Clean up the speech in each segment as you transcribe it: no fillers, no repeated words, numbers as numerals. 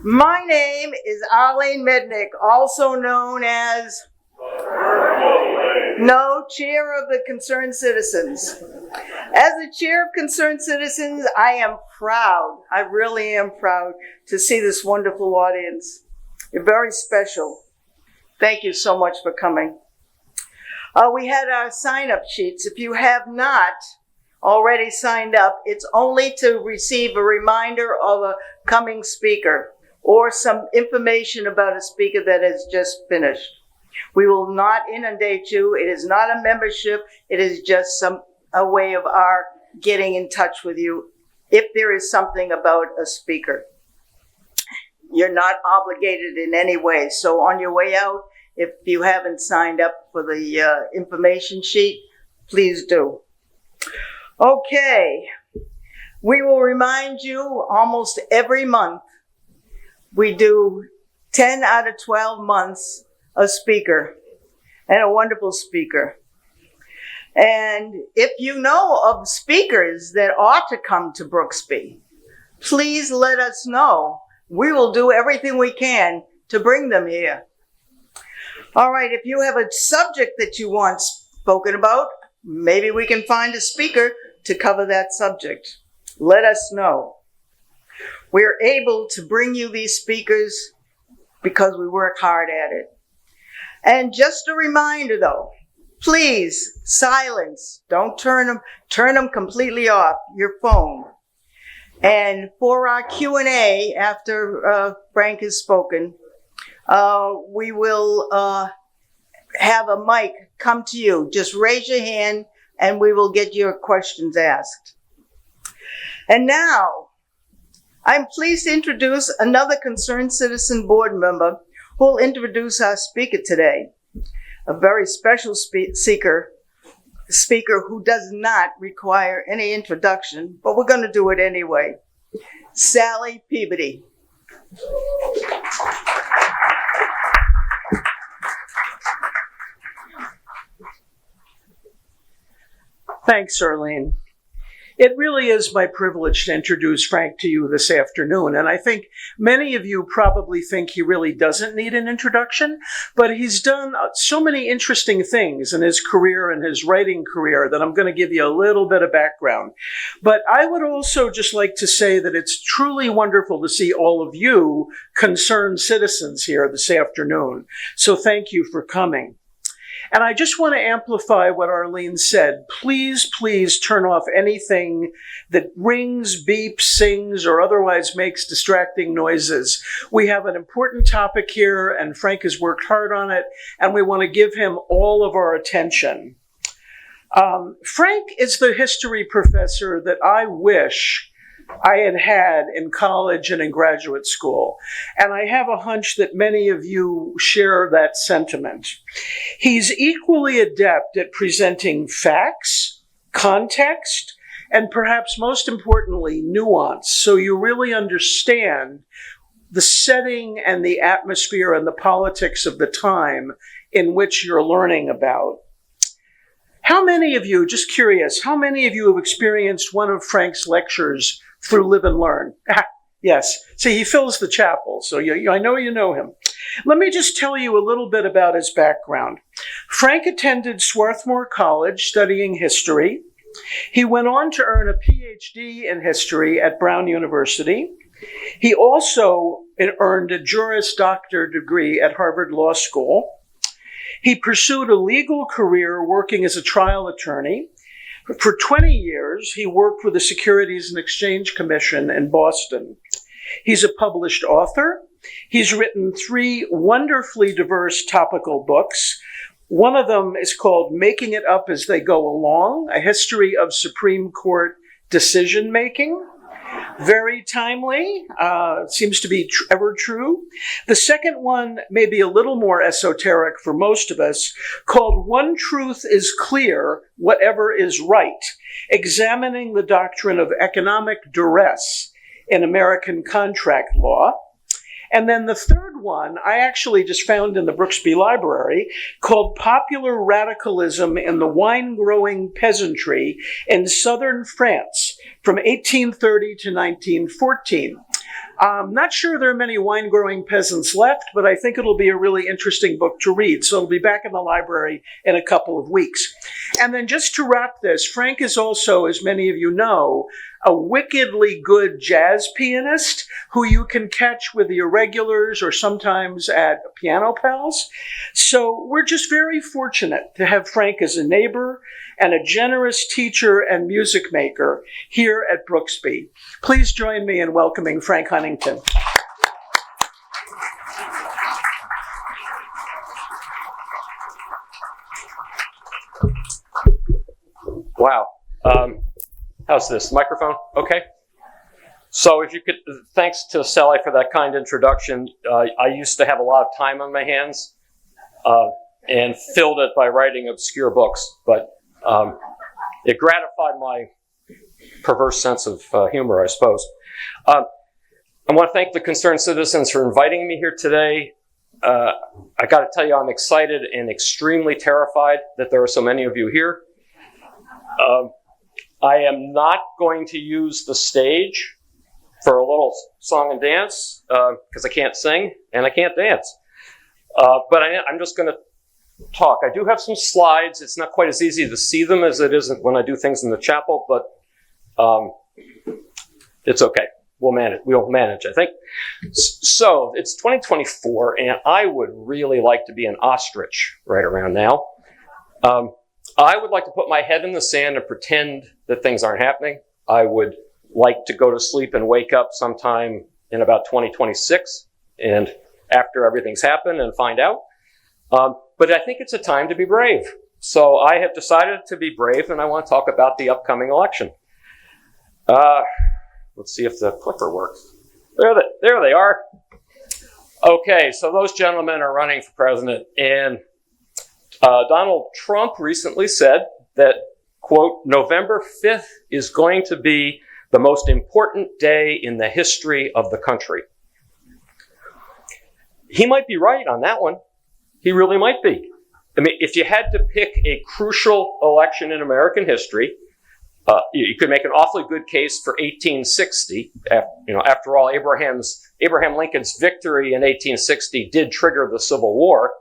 My name is Arlene Mednick, also known as Chair of the Concerned Citizens. As the Chair of Concerned Citizens, I am proud, I really am proud to see this wonderful audience. You're very special. Thank you so much for coming. We had our sign-up sheets. If you have not already signed up, it's only to receive a reminder of a coming speaker or some information about a speaker that has just finished. We will not inundate you. It is not a membership. It is just a way of our getting in touch with you if there is something about a speaker. You're not obligated in any way. So on your way out, if you haven't signed up for the information sheet, please do. Okay. We will remind you almost every month. We do 10 out of 12 months a speaker, and a wonderful speaker. And if you know of speakers that ought to come to Brooksby, please let us know. We will do everything we can to bring them here. All right, if you have a subject that you want spoken about, maybe we can find a speaker to cover that subject. Let us know. We're able to bring you these speakers because we work hard at it. And just a reminder though, please silence. Don't turn them completely off your phone. And for our Q&A after Frank has spoken, we will have a mic come to you. Just raise your hand and we will get your questions asked. And now, I'm pleased to introduce another Concerned Citizen board member who will introduce our speaker today, a very special speaker who does not require any introduction, but we're going to do it anyway. Sally Peabody. Thanks, Arlene. It really is my privilege to introduce Frank to you this afternoon, and I think many of you probably think he really doesn't need an introduction, but he's done so many interesting things in his career and his writing career that I'm going to give you a little bit of background. But I would also just like to say that it's truly wonderful to see all of you concerned citizens here this afternoon, so thank you for coming. And I just want to amplify what Arlene said. Please, please turn off anything that rings, beeps, sings, or otherwise makes distracting noises. We have an important topic here, and Frank has worked hard on it, and we want to give him all of our attention. Frank is the history professor that I wish I had in college and in graduate school. And I have a hunch that many of you share that sentiment. He's equally adept at presenting facts, context, and perhaps most importantly, nuance, so you really understand the setting and the atmosphere and the politics of the time in which you're learning about. How many of you, just curious, how many of you have experienced one of Frank's lectures through Live and Learn? Yes. See, he fills the chapel, so I know you know him. Let me just tell you a little bit about his background. Frank attended Swarthmore College studying history. He went on to earn a PhD in history at Brown University. He also earned a Juris Doctor degree at Harvard Law School. He pursued a legal career working as a trial attorney. For 20 years, he worked with the Securities and Exchange Commission in Boston. He's a published author. He's written 3 wonderfully diverse topical books. One of them is called Making It Up as They Go Along, A History of Supreme Court Decision-Making. Very timely, seems to be ever true. The second one may be a little more esoteric for most of us, called One Truth is Clear, Whatever is Right, Examining the Doctrine of Economic Duress in American Contract Law. And then the third one I actually just found in the Brooksby Library, called Popular Radicalism in the Wine-Growing Peasantry in Southern France from 1830 to 1914. I'm not sure there are many wine-growing peasants left, but I think it'll be a really interesting book to read. So it'll be back in the library in a couple of weeks. And then just to wrap this, Frank is also, as many of you know, a wickedly good jazz pianist who you can catch with the Irregulars or sometimes at Piano Pals. So we're just very fortunate to have Frank as a neighbor and a generous teacher and music maker here at Brooksby. Please join me in welcoming Frank Huntington. Wow. How's this? Microphone? Okay. So if you could, thanks to Sally for that kind introduction. I used to have a lot of time on my hands and filled it by writing obscure books, but it gratified my perverse sense of humor, I suppose. I want to thank the Concerned Citizens for inviting me here today. I got to tell you, I'm excited and extremely terrified that there are so many of you here. I am not going to use the stage for a little song and dance because I can't sing and I can't dance. But I'm just going to talk. I do have some slides. It's not quite as easy to see them as it is when I do things in the chapel, but it's okay. We'll manage, I think. So it's 2024, and I would really like to be an ostrich right around now. I would like to put my head in the sand and pretend that things aren't happening. I would like to go to sleep and wake up sometime in about 2026 and after everything's happened and find out. But I think it's a time to be brave. So I have decided to be brave, and I want to talk about the upcoming election. Let's see if the clicker works. There they are. Okay, so those gentlemen are running for president, and Donald Trump recently said that, quote, November 5th is going to be the most important day in the history of the country. He might be right on that one. He really might be. I mean, if you had to pick a crucial election in American history, you could make an awfully good case for 1860. After all, Abraham Lincoln's victory in 1860 did trigger the Civil War.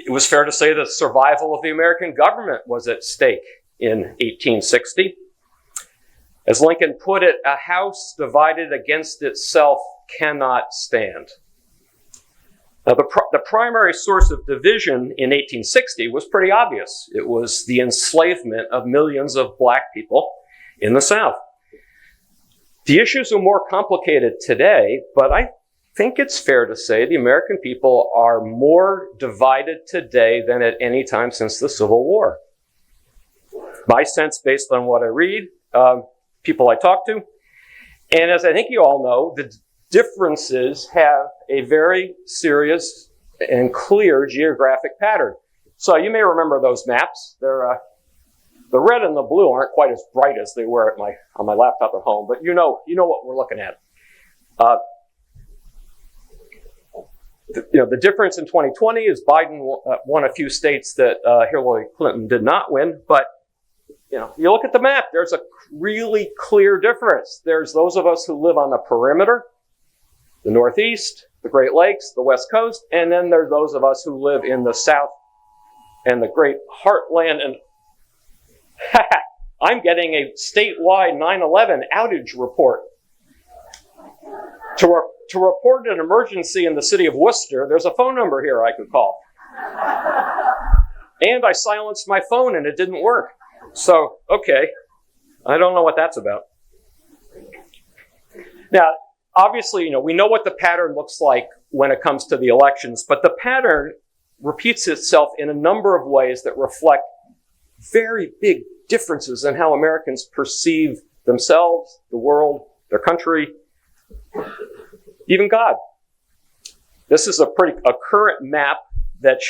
It was fair to say that the survival of the American government was at stake in 1860. As Lincoln put it, a house divided against itself cannot stand. Now, the primary source of division in 1860 was pretty obvious. It was the enslavement of millions of black people in the South. The issues are more complicated today, but I think it's fair to say the American people are more divided today than at any time since the Civil War. My sense, based on what I read, people I talk to, and as I think you all know, the differences have a very serious and clear geographic pattern. So you may remember those maps. They're the red and the blue aren't quite as bright as they were on my laptop at home, but you know what we're looking at. The difference in 2020 is Biden won a few states that Hillary Clinton did not win, but you look at the map, there's a really clear difference. There's those of us who live on the perimeter, the Northeast, the Great Lakes, the West Coast, and then there's those of us who live in the South and the Great Heartland. And I'm getting a statewide 9/11 outage report. To report an emergency in the city of Worcester, there's a phone number here I could call. And I silenced my phone and it didn't work. So, okay, I don't know what that's about. Now, obviously, we know what the pattern looks like when it comes to the elections, but the pattern repeats itself in a number of ways that reflect very big differences in how Americans perceive themselves, the world, their country, even God. This is a current map that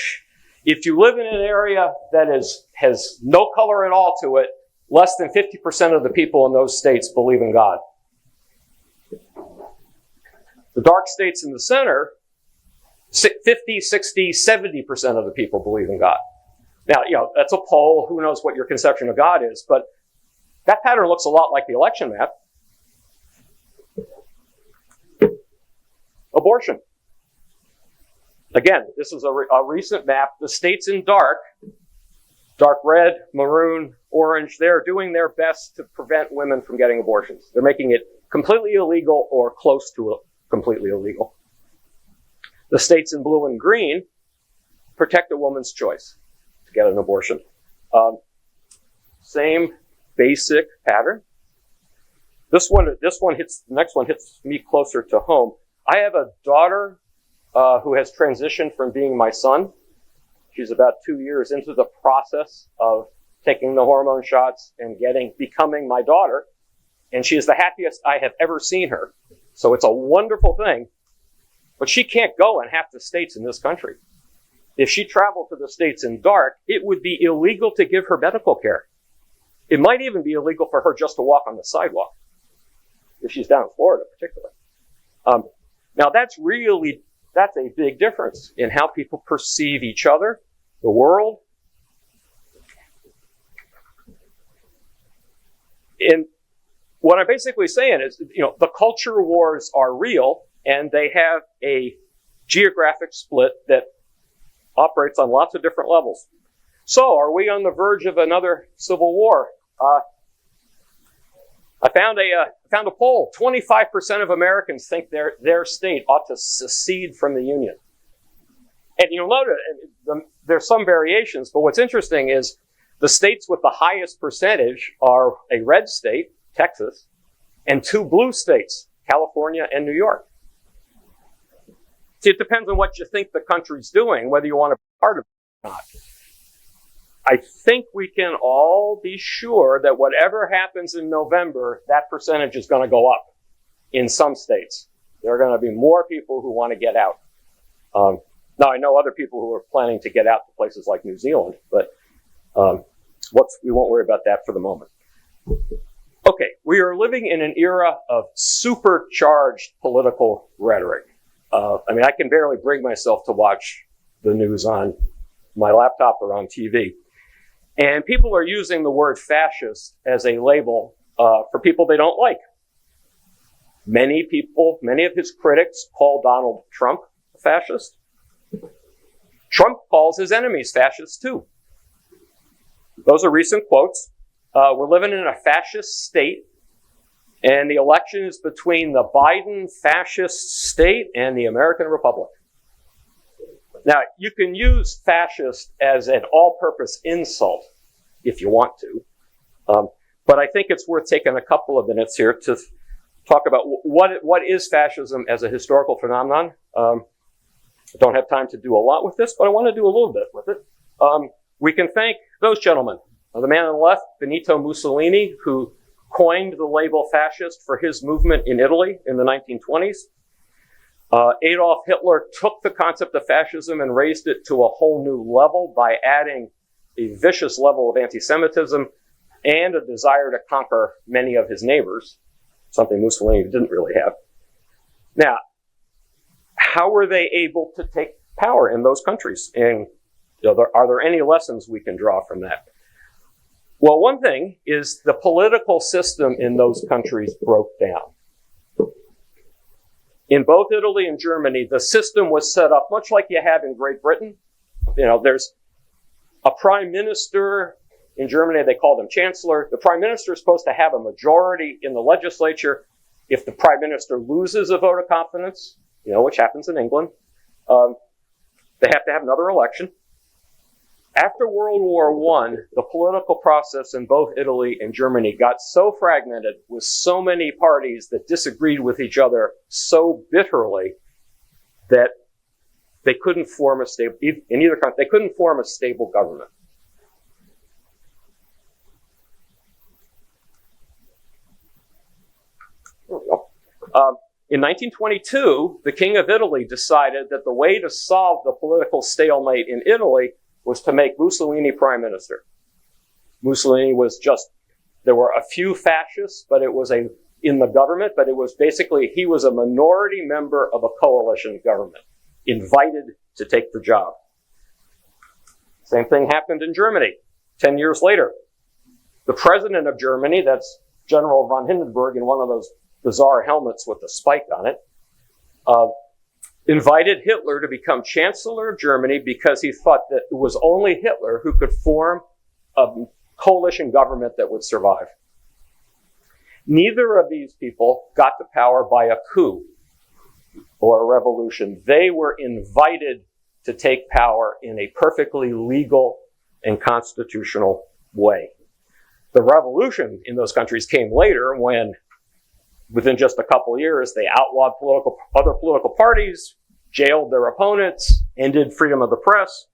if you live in an area that has no color at all to it, less than 50% of the people in those states believe in God. The dark states in the center, 50, 60, 70% of the people believe in God. Now, that's a poll. Who knows what your conception of God is? But that pattern looks a lot like the election map. Abortion. Again, this is a recent map. The states in dark red, maroon, orange, they're doing their best to prevent women from getting abortions. They're making it completely illegal or close to completely illegal. The states in blue and green protect a woman's choice to get an abortion. Same basic pattern. The next one hits me closer to home. I have a daughter who has transitioned from being my son. She's about 2 years into the process of taking the hormone shots and becoming my daughter. And she is the happiest I have ever seen her. So it's a wonderful thing. But she can't go in half the states in this country. If she traveled to the states in dark, it would be illegal to give her medical care. It might even be illegal for her just to walk on the sidewalk, if she's down in Florida particularly. Now that's a big difference in how people perceive each other, the world. And what I'm basically saying is, the culture wars are real, and they have a geographic split that operates on lots of different levels. So, are we on the verge of another civil war? I found a poll. 25% of Americans think their state ought to secede from the Union. And you'll note there's some variations, but what's interesting is the states with the highest percentage are a red state, Texas, and 2 blue states, California and New York. See, it depends on what you think the country's doing, whether you want to be part of it or not. I think we can all be sure that whatever happens in November, that percentage is going to go up in some states. There are going to be more people who want to get out. Now, I know other people who are planning to get out to places like New Zealand, but we won't worry about that for the moment. Okay, we are living in an era of supercharged political rhetoric. I can barely bring myself to watch the news on my laptop or on TV. And people are using the word fascist as a label for people they don't like. Many of his critics call Donald Trump a fascist. Trump calls his enemies fascists too. Those are recent quotes. We're living in a fascist state, and the election is between the Biden fascist state and the American Republic. Now, you can use fascist as an all-purpose insult if you want to, but I think it's worth taking a couple of minutes here to talk about what is fascism as a historical phenomenon. I don't have time to do a lot with this, but I want to do a little bit with it. We can thank those gentlemen. The man on the left, Benito Mussolini, who coined the label fascist for his movement in Italy in the 1920s. Adolf Hitler took the concept of fascism and raised it to a whole new level by adding a vicious level of anti-Semitism and a desire to conquer many of his neighbors, something Mussolini didn't really have. Now, how were they able to take power in those countries? And are there any lessons we can draw from that? Well, one thing is the political system in those countries broke down. In both Italy and Germany, the system was set up much like you have in Great Britain. There's a prime minister. In Germany, they call them chancellor. The prime minister is supposed to have a majority in the legislature. If the prime minister loses a vote of confidence, which happens in England, they have to have another election. After World War I, the political process in both Italy and Germany got so fragmented with so many parties that disagreed with each other so bitterly that they couldn't form a stable, in either country, they couldn't form a stable government. There we go. In 1922, the King of Italy decided that the way to solve the political stalemate in Italy was to make Mussolini prime minister. Mussolini was there were a few fascists, but it was a in the government, but it was basically he was a minority member of a coalition government, invited to take the job. Same thing happened in Germany 10 years later. The president of Germany, that's General von Hindenburg in one of those bizarre helmets with the spike on it, invited Hitler to become Chancellor of Germany because he thought that it was only Hitler who could form a coalition government that would survive. Neither of these people got to power by a coup or a revolution. They were invited to take power in a perfectly legal and constitutional way. The revolution in those countries came later when, within just a couple of years, they outlawed other political parties, jailed their opponents, ended freedom of the press,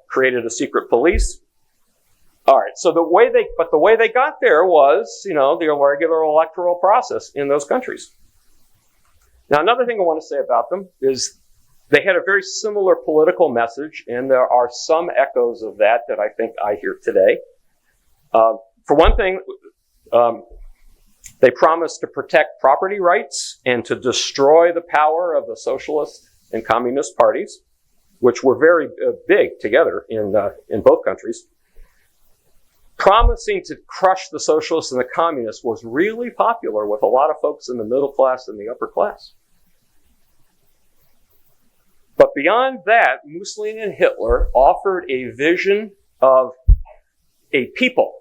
created a secret police. All right, so the way they got there was, the regular electoral process in those countries. Now, another thing I want to say about them is they had a very similar political message, and there are some echoes of that I think I hear today. For one thing, they promised to protect property rights and to destroy the power of the socialist and communist parties, which were very big together in both countries. Promising to crush the socialists and the communists was really popular with a lot of folks in the middle class and the upper class. But beyond that, Mussolini and Hitler offered a vision of a people,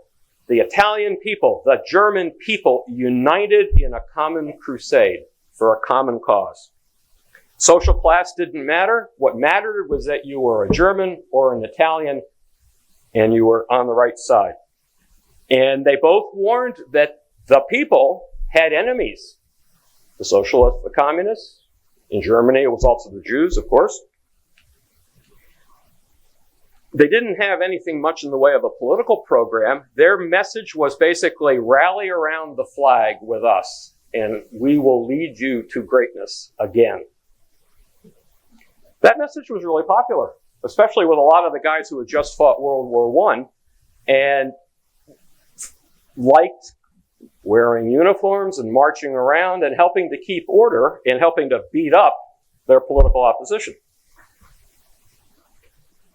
the Italian people, the German people, united in a common crusade for a common cause. Social class didn't matter. What mattered was that you were a German or an Italian and you were on the right side. And they both warned that the people had enemies. The socialists, the communists. In Germany, it was also the Jews, of course. They didn't have anything much in the way of a political program. Their message was basically rally around the flag with us, and we will lead you to greatness again. That message was really popular, especially with a lot of the guys who had just fought World War I and liked wearing uniforms and marching around and helping to keep order and helping to beat up their political opposition.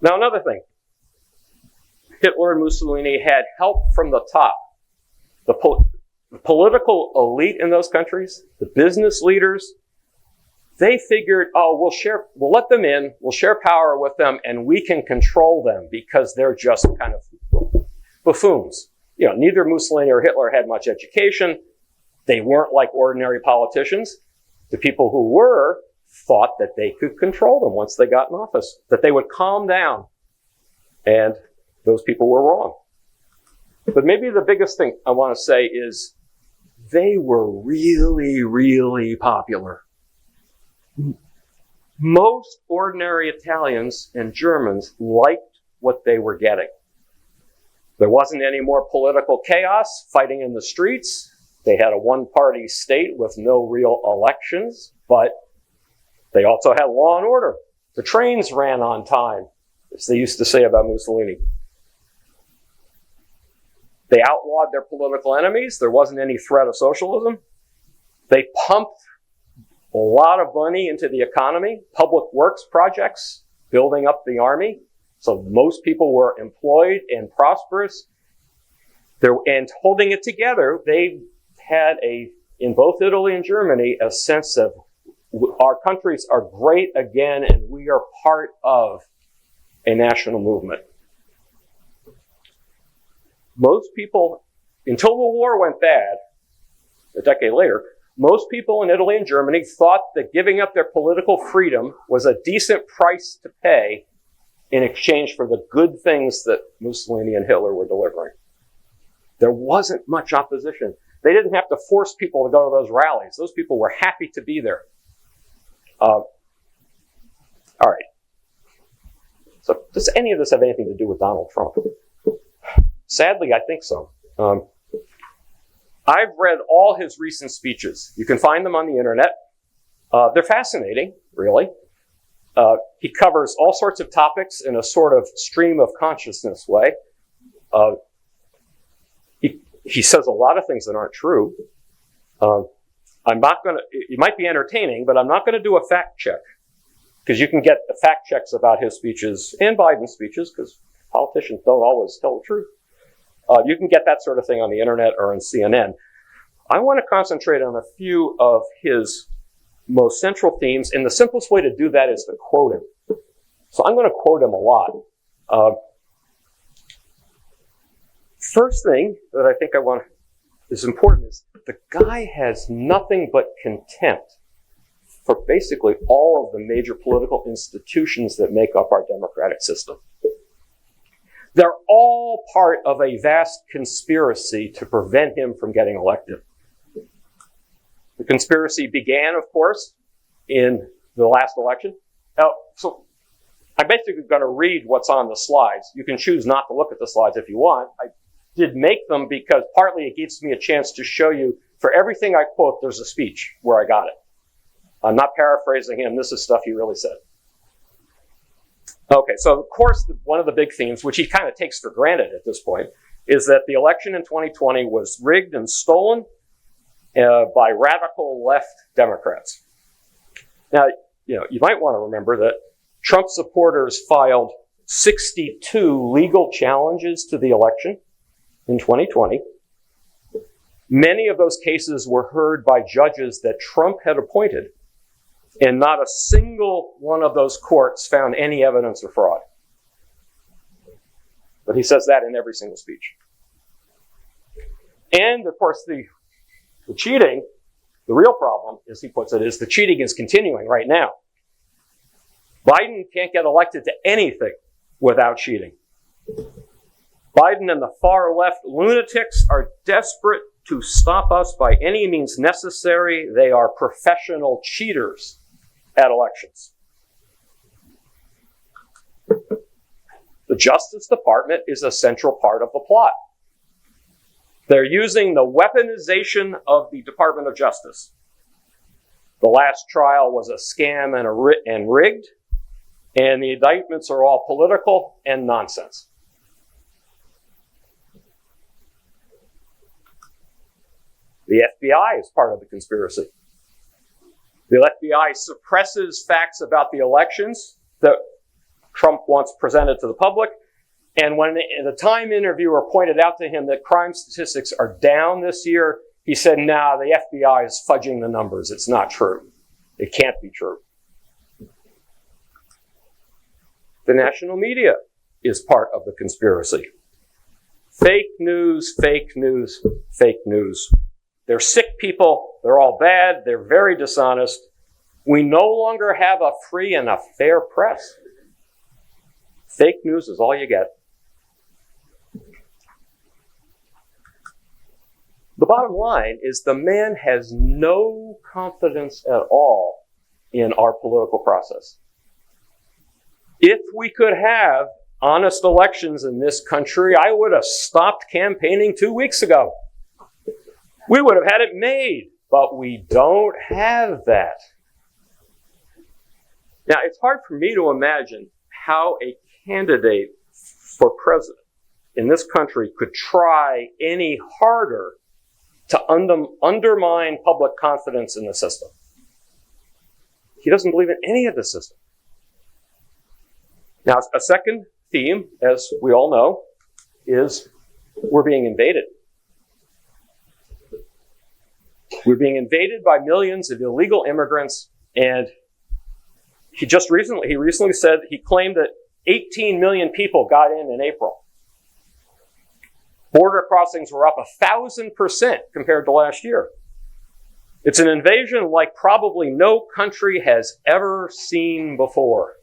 Now, another thing. Hitler and Mussolini had help from the top. The political elite in those countries, the business leaders, they figured, we'll let them in, we'll share power with them, and we can control them because they're just kind of buffoons. Neither Mussolini or Hitler had much education. They weren't like ordinary politicians. The people who were thought that they could control them once they got in office, that they would calm down. And those people were wrong. But maybe the biggest thing I want to say is they were really, really popular. Most ordinary Italians and Germans liked what they were getting. There wasn't any more political chaos, fighting in the streets. They had a one-party state with no real elections, but they also had law and order. The trains ran on time, as they used to say about Mussolini. They outlawed their political enemies. There wasn't any threat of socialism. They pumped a lot of money into the economy, public works projects, building up the army. So most people were employed and prosperous. And holding it together, they had in both Italy and Germany, a sense of our countries are great again and we are part of a national movement. Most people, until the war went bad, a decade later, most people in Italy and Germany thought that giving up their political freedom was a decent price to pay in exchange for the good things that Mussolini and Hitler were delivering. There wasn't much opposition. They didn't have to force people to go to those rallies. Those people were happy to be there. All right. So does any of this have anything to do with Donald Trump? Sadly, I think so. I've read all his recent speeches. You can find them on the internet. They're fascinating, really. He covers all sorts of topics in a sort of stream of consciousness way. He says a lot of things that aren't true. I'm not going to, it might be entertaining, but I'm not going to do a fact check, because you can get the fact checks about his speeches and Biden's speeches, because politicians don't always tell the truth. You can get that sort of thing on the internet or on CNN. I want to concentrate on a few of his most central themes, and the simplest way to do that is to quote him. So I'm going to quote him a lot. First thing that I think is important is the guy has nothing but contempt for basically all of the major political institutions that make up our democratic system. They're all part of a vast conspiracy to prevent him from getting elected. The conspiracy began, of course, in the last election. So I'm basically going to read what's on the slides. You can choose not to look at the slides if you want. I did make them because partly it gives me a chance to show you, for everything I quote, there's a speech where I got it. I'm not paraphrasing him. This is stuff he really said. Okay, so of course, one of the big themes, which he kind of takes for granted at this point, is that the election in 2020 was rigged and stolen by radical left Democrats. Now, you might want to remember that Trump supporters filed 62 legal challenges to the election in 2020. Many of those cases were heard by judges that Trump had appointed, and not a single one of those courts found any evidence of fraud. But he says that in every single speech. And, of course, the cheating, the real problem, as he puts it, is the cheating is continuing right now. Biden can't get elected to anything without cheating. Biden and the far left lunatics are desperate to stop us by any means necessary. They are professional cheaters at elections. The Justice Department is a central part of the plot. They're using the weaponization of the Department of Justice. The last trial was a scam and rigged, and the indictments are all political and nonsense. The FBI is part of the conspiracy. The FBI suppresses facts about the elections that Trump wants presented to the public. And when the Time interviewer pointed out to him that crime statistics are down this year, he said, nah, the FBI is fudging the numbers. It's not true. It can't be true. The national media is part of the conspiracy. Fake news, fake news, fake news. They're sick people. They're all bad. They're very dishonest. We no longer have a free and a fair press. Fake news is all you get. The bottom line is the man has no confidence at all in our political process. If we could have honest elections in this country, I would have stopped campaigning 2 weeks ago. We would have had it made, but we don't have that. Now, it's hard for me to imagine how a candidate for president in this country could try any harder to undermine public confidence in the system. He doesn't believe in any of the system. Now, a second theme, as we all know, is we're being invaded. We're being invaded by millions of illegal immigrants, and he recently said, he claimed that 18 million people got in April. Border crossings were up 1,000% compared to last year. It's an invasion like probably no country has ever seen before.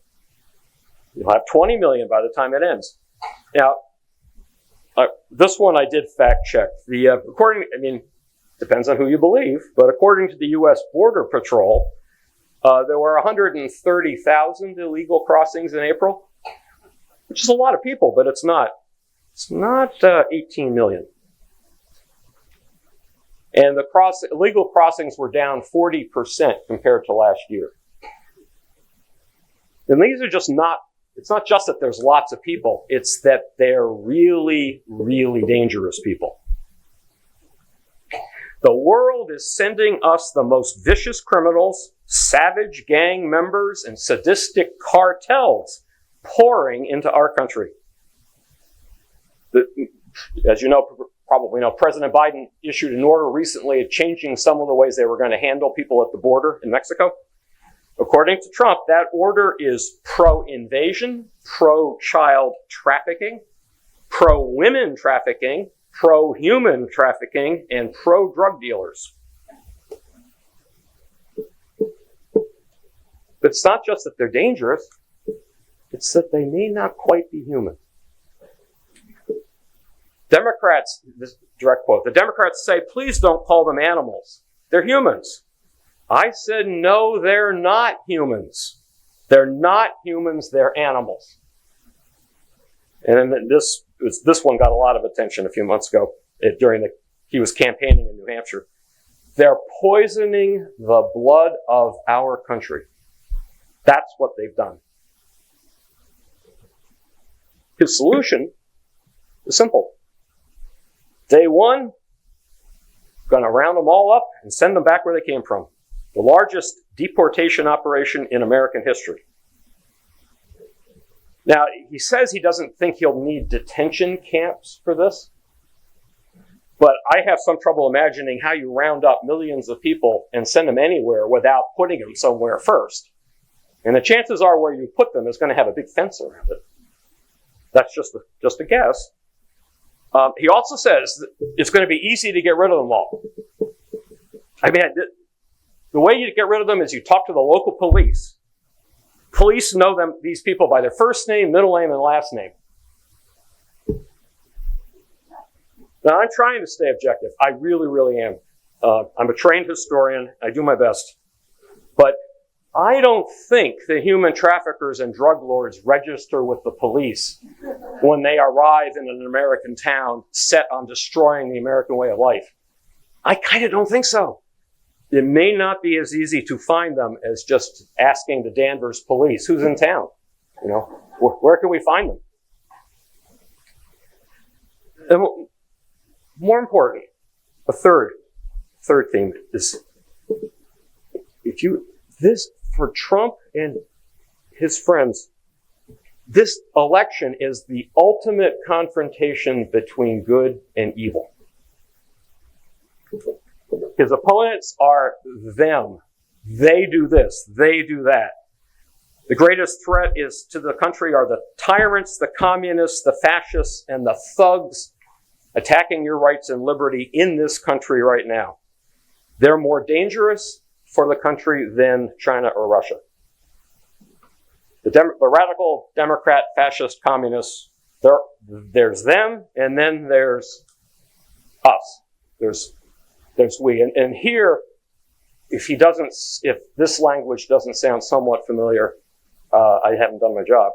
You'll have 20 million by the time it ends. Now, this one I did fact check. Depends on who you believe, but according to the U.S. Border Patrol, there were 130,000 illegal crossings in April, which is a lot of people, but it's not 18 million. And the illegal crossings were down 40% compared to last year. And these are it's not just that there's lots of people, it's that they're really, really dangerous people. The world is sending us the most vicious criminals, savage gang members, and sadistic cartels pouring into our country. As you probably know, President Biden issued an order recently changing some of the ways they were going to handle people at the border in Mexico. According to Trump, that order is pro-invasion, pro-child trafficking, pro-women trafficking, pro-human trafficking, and pro-drug dealers. But it's not just that they're dangerous, it's that they may not quite be human. Democrats, this direct quote, the Democrats say, please don't call them animals. They're humans. I said, no, they're not humans. They're not humans, they're animals. And this one got a lot of attention a few months ago he was campaigning in New Hampshire. They're poisoning the blood of our country. That's what they've done. His solution is simple. Day one, going to round them all up and send them back where they came from. The largest deportation operation in American history. Now, he says he doesn't think he'll need detention camps for this. But I have some trouble imagining how you round up millions of people and send them anywhere without putting them somewhere first. And the chances are where you put them is going to have a big fence around it. That's just a guess. He also says that it's going to be easy to get rid of them all. I mean, the way you get rid of them is you talk to the local police. Police know these people by their first name, middle name, and last name. Now, I'm trying to stay objective. I really, really am. I'm a trained historian. I do my best. But I don't think the human traffickers and drug lords register with the police when they arrive in an American town set on destroying the American way of life. I kind of don't think so. It may not be as easy to find them as just asking the Danvers police, who's in town? You know, where can we find them? And more important, a third theme is for Trump and his friends, this election is the ultimate confrontation between good and evil. His opponents are them. They do this. They do that. The greatest threat to the country are the tyrants, the communists, the fascists, and the thugs attacking your rights and liberty in this country right now. They're more dangerous for the country than China or Russia. The radical Democrat, fascist, communists, there's them, and then there's us. There's we. And here, if this language doesn't sound somewhat familiar, I haven't done my job.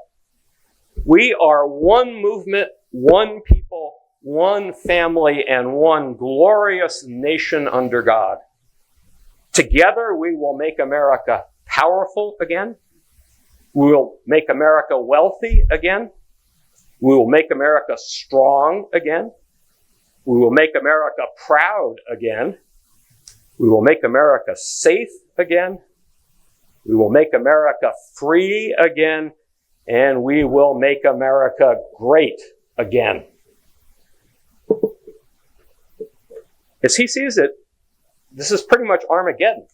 We are one movement, one people, one family, and one glorious nation under God. Together, we will make America powerful again. We will make America wealthy again. We will make America strong again. We will make America proud again. We will make America safe again. We will make America free again. And we will make America great again. As he sees it, this is pretty much Armageddon.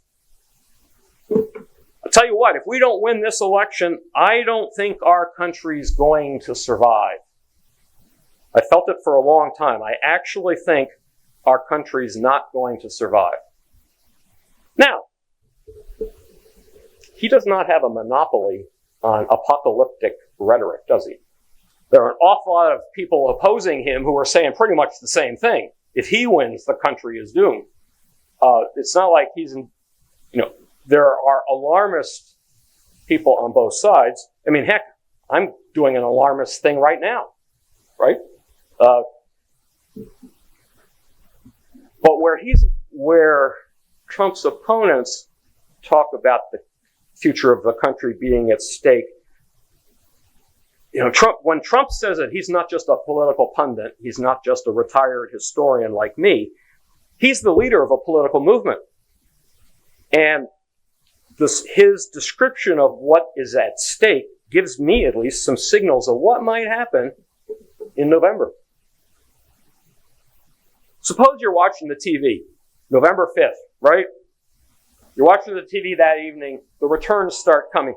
I'll tell you what, if we don't win this election, I don't think our country's going to survive. I felt it for a long time. I actually think our country's not going to survive. Now, he does not have a monopoly on apocalyptic rhetoric, does he? There are an awful lot of people opposing him who are saying pretty much the same thing. If he wins, the country is doomed. It's not like there are alarmist people on both sides. I mean, heck, I'm doing an alarmist thing right now, right? But where Trump's opponents talk about the future of the country being at stake, when Trump says it, he's not just a political pundit. He's not just a retired historian like me. He's the leader of a political movement. And his description of what is at stake gives me at least some signals of what might happen in November. Suppose you're watching the TV, November 5th, right? You're watching the TV that evening, the returns start coming.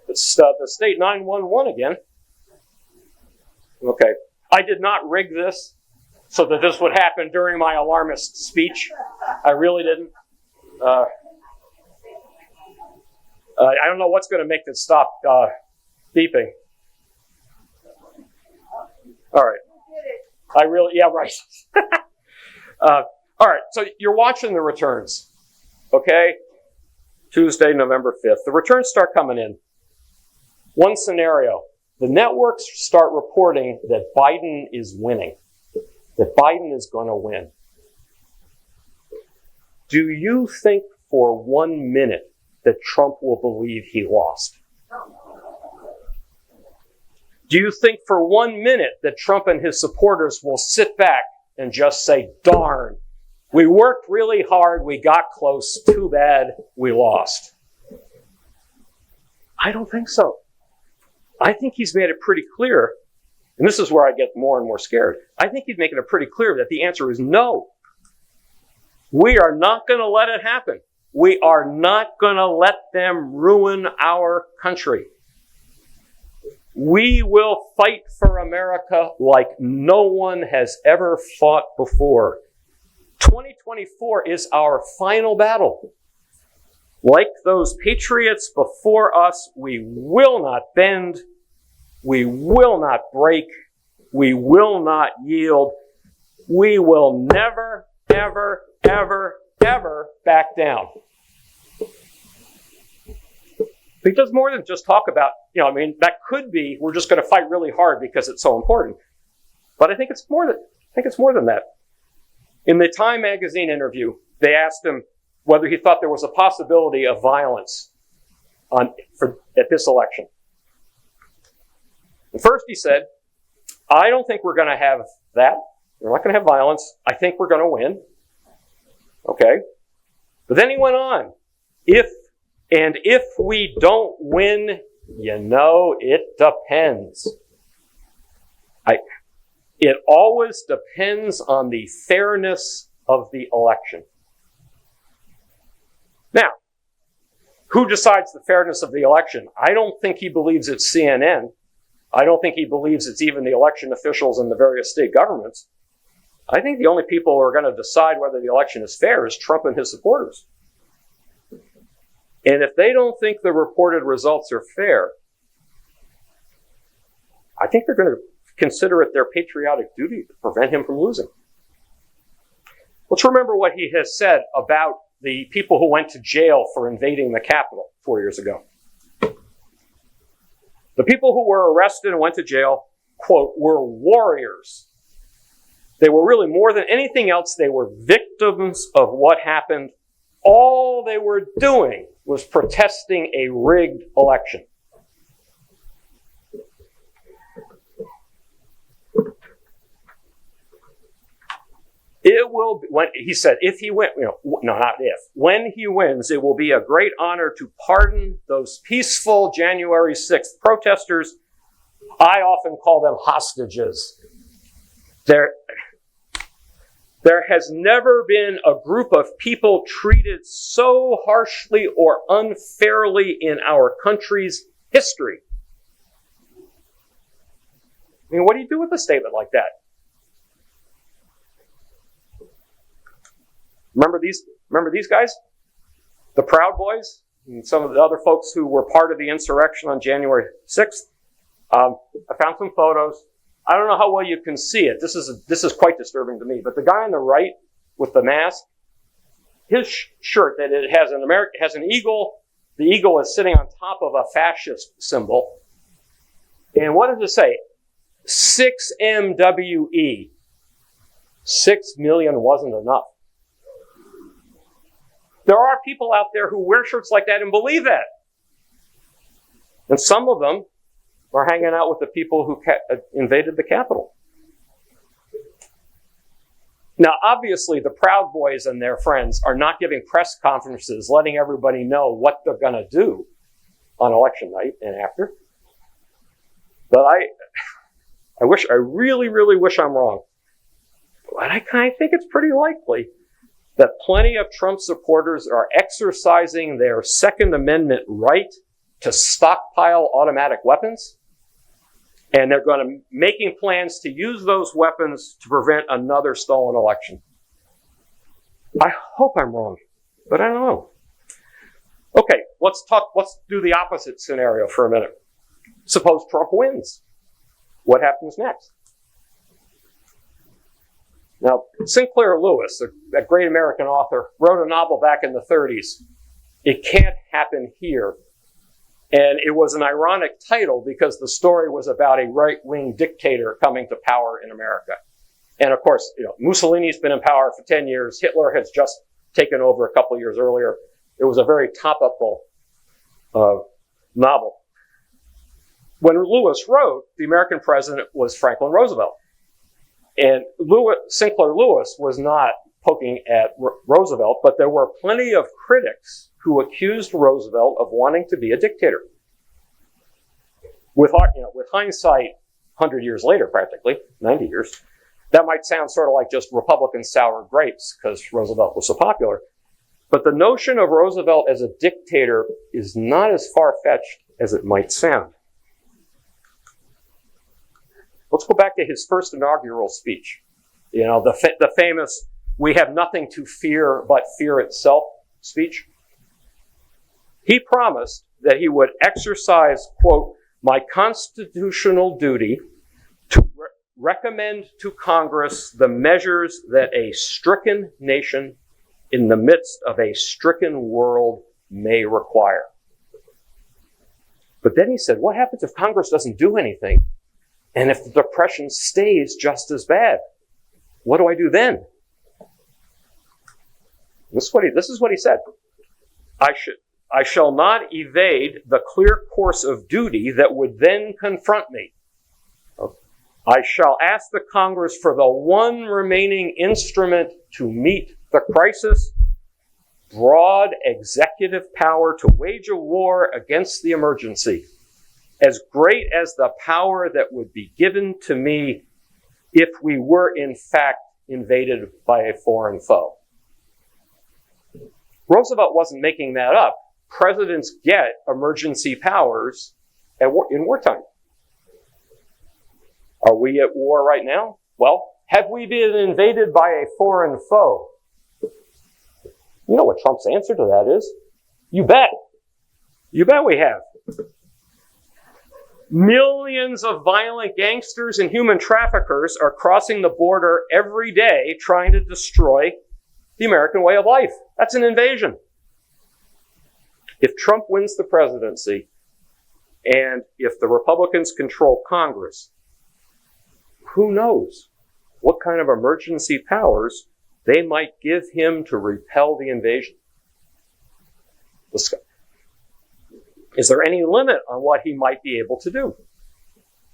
It's the state 911 again. Okay. I did not rig this so that this would happen during my alarmist speech. I really didn't. I don't know what's going to make it stop beeping. All right. Yeah, right. All right, so you're watching the returns, okay? Tuesday, November 5th. The returns start coming in. One scenario, the networks start reporting that Biden is winning, that Biden is going to win. Do you think for 1 minute that Trump will believe he lost? Do you think for 1 minute that Trump and his supporters will sit back and just say, darn, we worked really hard, we got close, too bad, we lost? I don't think so. I think he's made it pretty clear, and this is where I get more and more scared. I think he's making it pretty clear that the answer is no. We are not going to let it happen. We are not going to let them ruin our country. We will fight for America like no one has ever fought before. 2024 is our final battle. Like those patriots before us, we will not bend, we will not break, we will not yield. We will never, ever, ever, ever back down. He does more than just talk about, that could be, we're just going to fight really hard because it's so important. But I think it's more than that. In the Time magazine interview, they asked him whether he thought there was a possibility of violence at this election. And first he said, I don't think we're going to have that. We're not going to have violence. I think we're going to win. Okay. But then he went on. If we don't win, it depends. It always depends on the fairness of the election. Now, who decides the fairness of the election? I don't think he believes it's CNN. I don't think he believes it's even the election officials in the various state governments. I think the only people who are going to decide whether the election is fair is Trump and his supporters. And if they don't think the reported results are fair, I think they're going to consider it their patriotic duty to prevent him from losing. Let's remember what he has said about the people who went to jail for invading the Capitol 4 years ago. The people who were arrested and went to jail, quote, were warriors. They were really more than anything else, they were victims of what happened. All they were doing was protesting a rigged election. It will be, he said, if he wins, not if, when he wins, it will be a great honor to pardon those peaceful January 6th protesters. I often call them hostages. There has never been a group of people treated so harshly or unfairly in our country's history. What do you do with a statement like that? Remember these guys? The Proud Boys and some of the other folks who were part of the insurrection on January 6th. I found some photos. I don't know how well you can see it. This is quite disturbing to me. But the guy on the right with the mask, his shirt that it has has an eagle. The eagle is sitting on top of a fascist symbol. And what does it say? 6 MWE. 6 million wasn't enough. There are people out there who wear shirts like that and believe that. And some of them are hanging out with the people who invaded the Capitol. Now, obviously, the Proud Boys and their friends are not giving press conferences letting everybody know what they're going to do on election night and after. But I really, really wish I'm wrong. But I kind of think it's pretty likely that plenty of Trump supporters are exercising their Second Amendment right to stockpile automatic weapons. And they're going to making plans to use those weapons to prevent another stolen election. I hope I'm wrong, but I don't know. Okay, let's do the opposite scenario for a minute. Suppose Trump wins. What happens next? Now, Sinclair Lewis, a great American author, wrote a novel back in the 30s. It Can't Happen Here. And it was an ironic title because the story was about a right-wing dictator coming to power in America. And of course, Mussolini's been in power for 10 years. Hitler has just taken over a couple of years earlier. It was a very topical novel. When Lewis wrote, the American president was Franklin Roosevelt. And Sinclair Lewis was not poking at Roosevelt, but there were plenty of critics who accused Roosevelt of wanting to be a dictator. With hindsight, 100 years later, practically, 90 years, that might sound sort of like just Republican sour grapes because Roosevelt was so popular. But the notion of Roosevelt as a dictator is not as far-fetched as it might sound. Let's go back to his first inaugural speech. The famous, "We have nothing to fear but fear itself" speech. He promised that he would exercise, quote, "my constitutional duty to recommend to Congress the measures that a stricken nation in the midst of a stricken world may require." But then he said, what happens if Congress doesn't do anything? And if the depression stays just as bad? What do I do then? This is what he said. I shall not evade the clear course of duty that would then confront me. I shall ask the Congress for the one remaining instrument to meet the crisis, broad executive power to wage a war against the emergency, as great as the power that would be given to me if we were in fact invaded by a foreign foe. Roosevelt wasn't making that up. Presidents get emergency powers in wartime. Are we at war right now? Well, have we been invaded by a foreign foe? You know what Trump's answer to that is? You bet. You bet we have. Millions of violent gangsters and human traffickers are crossing the border every day trying to destroy the American way of life. That's an invasion. If Trump wins the presidency and if the Republicans control Congress, who knows what kind of emergency powers they might give him to repel the invasion? Is there any limit on what he might be able to do?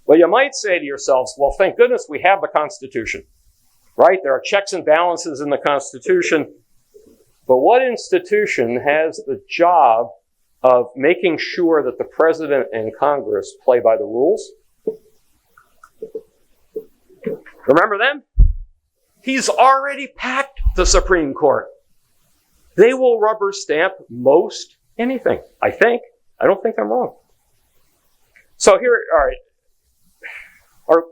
Well, you might say to yourselves, well, thank goodness we have the Constitution, right? There are checks and balances in the Constitution. But what institution has the job of making sure that the president and Congress play by the rules? Remember them? He's already packed the Supreme Court. They will rubber stamp most anything, I think. I don't think I'm wrong. So here, all right.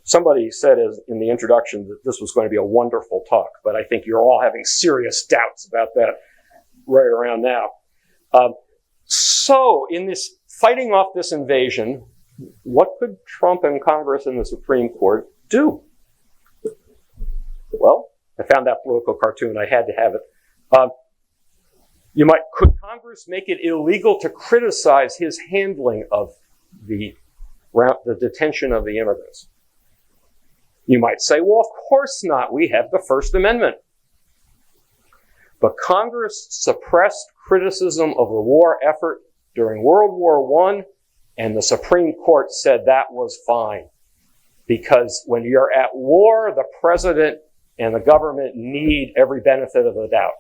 Somebody said in the introduction that this was going to be a wonderful talk, but I think you're all having serious doubts about that right around now. So in this fighting off this invasion, what could Trump and Congress and the Supreme Court do? Well, I found that political cartoon. I had to have it. Could Congress make it illegal to criticize his handling of the detention of the immigrants? You might say, well, of course not. We have the First Amendment. But Congress suppressed criticism of the war effort during World War I, and the Supreme Court said that was fine. Because when you're at war, the president and the government need every benefit of the doubt.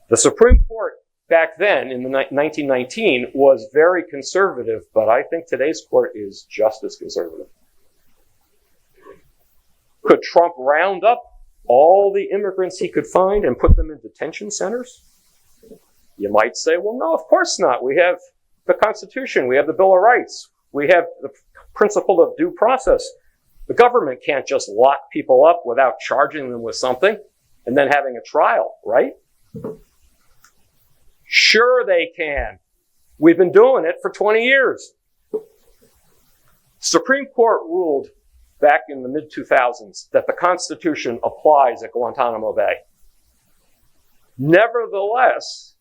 The Supreme Court back then, in 1919, was very conservative, but I think today's court is just as conservative. Could Trump round up all the immigrants he could find and put them in detention centers? You might say, well, no, of course not. We have the Constitution. We have the Bill of Rights. We have the principle of due process. The government can't just lock people up without charging them with something and then having a trial, right? Sure they can. We've been doing it for 20 years. Supreme Court ruled back in the mid-2000s that the Constitution applies at Guantanamo Bay. Nevertheless,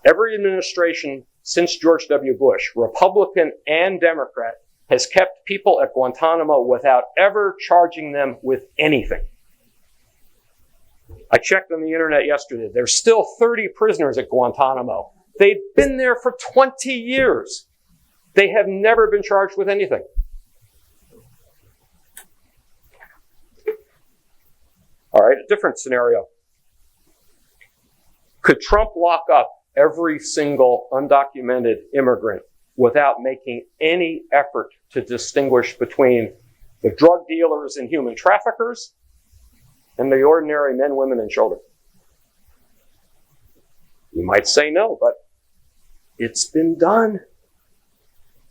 every administration since George W. Bush, Republican and Democrat, has kept people at Guantanamo without ever charging them with anything. I checked on the internet yesterday. There's still 30 prisoners at Guantanamo. They've been there for 20 years. They have never been charged with anything. All right, a different scenario. Could Trump lock up every single undocumented immigrant without making any effort to distinguish between the drug dealers and human traffickers and the ordinary men, women, and children? You might say no, but it's been done.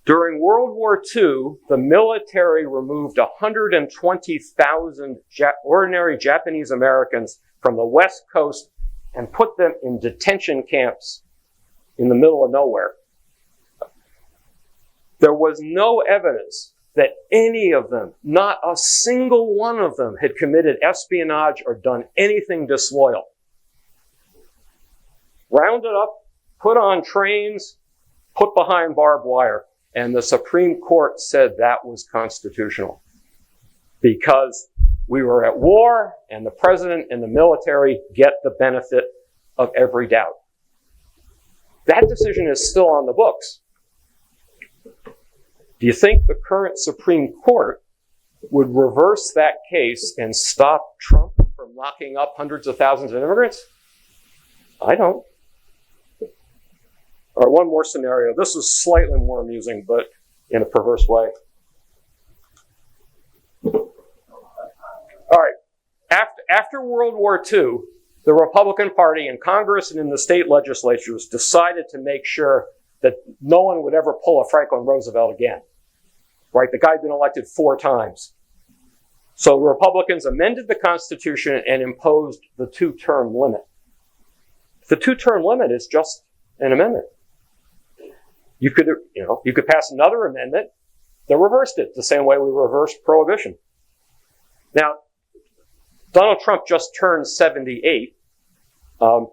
During World War II, the military removed 120,000 ordinary Japanese Americans from the West Coast and put them in detention camps in the middle of nowhere. There was no evidence that any of them, not a single one of them, had committed espionage or done anything disloyal. Rounded up, put on trains, put behind barbed wire. And the Supreme Court said that was constitutional because we were at war and the president and the military get the benefit of every doubt. That decision is still on the books. Do you think the current Supreme Court would reverse that case and stop Trump from locking up hundreds of thousands of immigrants? I don't. All right, one more scenario. This is slightly more amusing, but in a perverse way. All right. After World War II, the Republican Party in Congress and in the state legislatures decided to make sure that no one would ever pull a Franklin Roosevelt again. Right? The guy'd been elected 4 times. So Republicans amended the Constitution and imposed the 2-term limit. The 2-term limit is just an amendment. You could pass another amendment that reversed it the same way we reversed prohibition. Now, Donald Trump just turned 78. So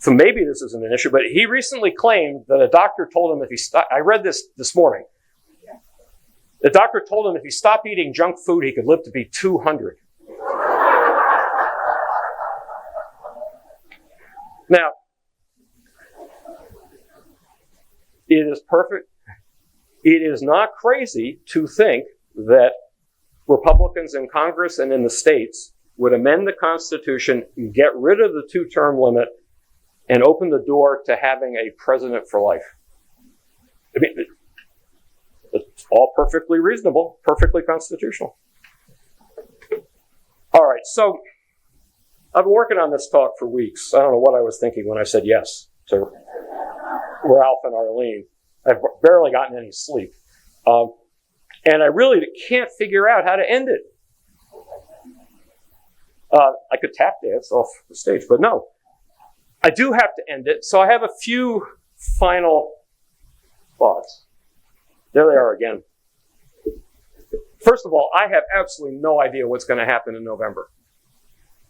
maybe this isn't an issue, but he recently claimed that a doctor told him if he stopped, I read this morning. The doctor told him if he stopped eating junk food, he could live to be 200. Now, it is perfect. It is not crazy to think that Republicans in Congress and in the states would amend the Constitution, get rid of the 2-term limit, and open the door to having a president for life. I mean, it's all perfectly reasonable, perfectly constitutional. All right, so I've been working on this talk for weeks. I don't know what I was thinking when I said yes to Ralph and Arlene. I've barely gotten any sleep. And I really can't figure out how to end it. I could tap dance off the stage, but no. I do have to end it, so I have a few final thoughts. There they are again. First of all, I have absolutely no idea what's going to happen in November.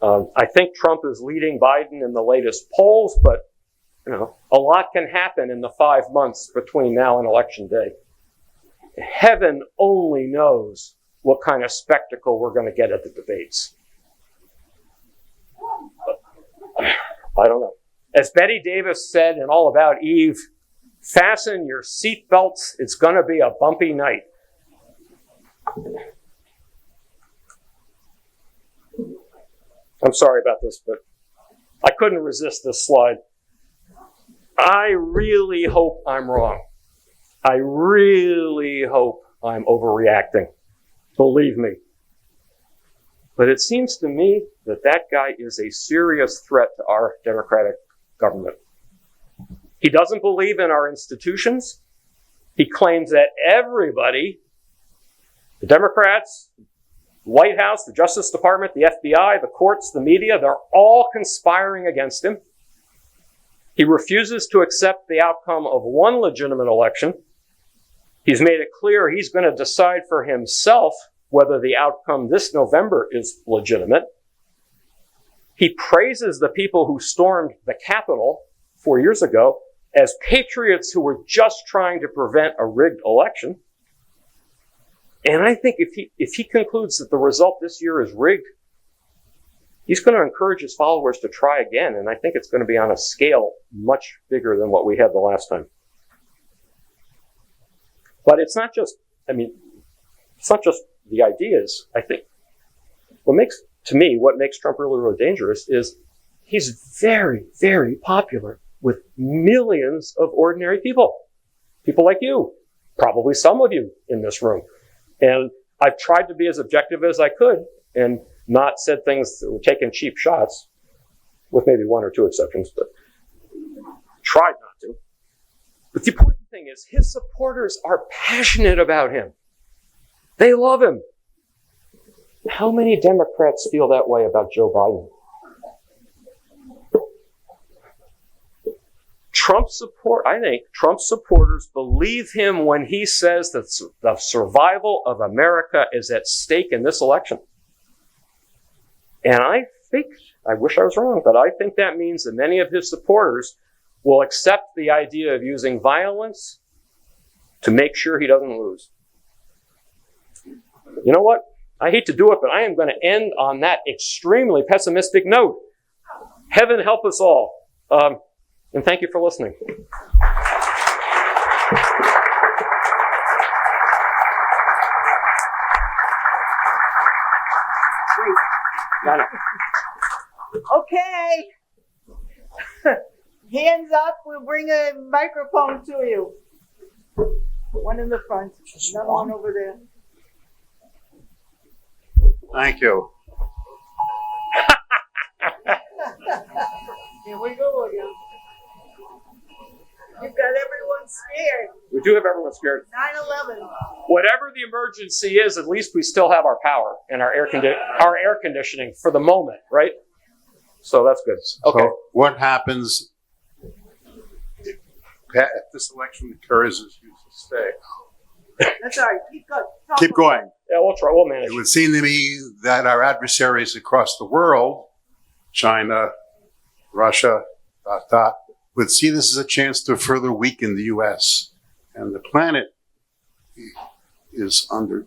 I think Trump is leading Biden in the latest polls, but a lot can happen in the 5 months between now and Election Day. Heaven only knows what kind of spectacle we're going to get at the debates. I don't know. As Betty Davis said in All About Eve, Fasten your seatbelts. It's going to be a bumpy night. I'm sorry about this, but I couldn't resist this slide. I really hope I'm wrong. I really hope I'm overreacting. Believe me. But it seems to me that that guy is a serious threat to our democratic government. He doesn't believe in our institutions. He claims that everybody, the Democrats, the White House, the Justice Department, the FBI, the courts, the media, they're all conspiring against him. He refuses to accept the outcome of one legitimate election. He's made it clear he's going to decide for himself whether the outcome this November is legitimate. He praises the people who stormed the Capitol 4 years ago as patriots who were just trying to prevent a rigged election. And I think if he concludes that the result this year is rigged, he's going to encourage his followers to try again. And I think it's going to be on a scale much bigger than what we had the last time. But it's not just the ideas. I think what makes Trump really, really dangerous is he's very, very popular with millions of ordinary people. People like you, probably some of you in this room. And I've tried to be as objective as I could and not said things that were taking cheap shots, with maybe one or two exceptions, but tried not to. But the important thing is his supporters are passionate about him. They love him. How many Democrats feel that way about Joe Biden? I think Trump supporters believe him when he says that the survival of America is at stake in this election. And I wish I was wrong, but I think that means that many of his supporters will accept the idea of using violence to make sure he doesn't lose. You know what? I hate to do it, but I am going to end on that extremely pessimistic note. Heaven help us all. And thank you for listening. Okay. Hands up, we'll bring a microphone to you. One in the front, another one over there. Thank you. Here we go again. You've got everyone scared. We do have everyone scared. 9/11. Whatever the emergency is, at least we still have our power and our air conditioning for the moment, right? So that's good. Okay. So what happens if this election occurs as you say? That's all right. Keep going. Keep going. Yeah, we'll try. We'll manage. It would seem to me that our adversaries across the world, China, Russia, would see this as a chance to further weaken the U.S. and the planet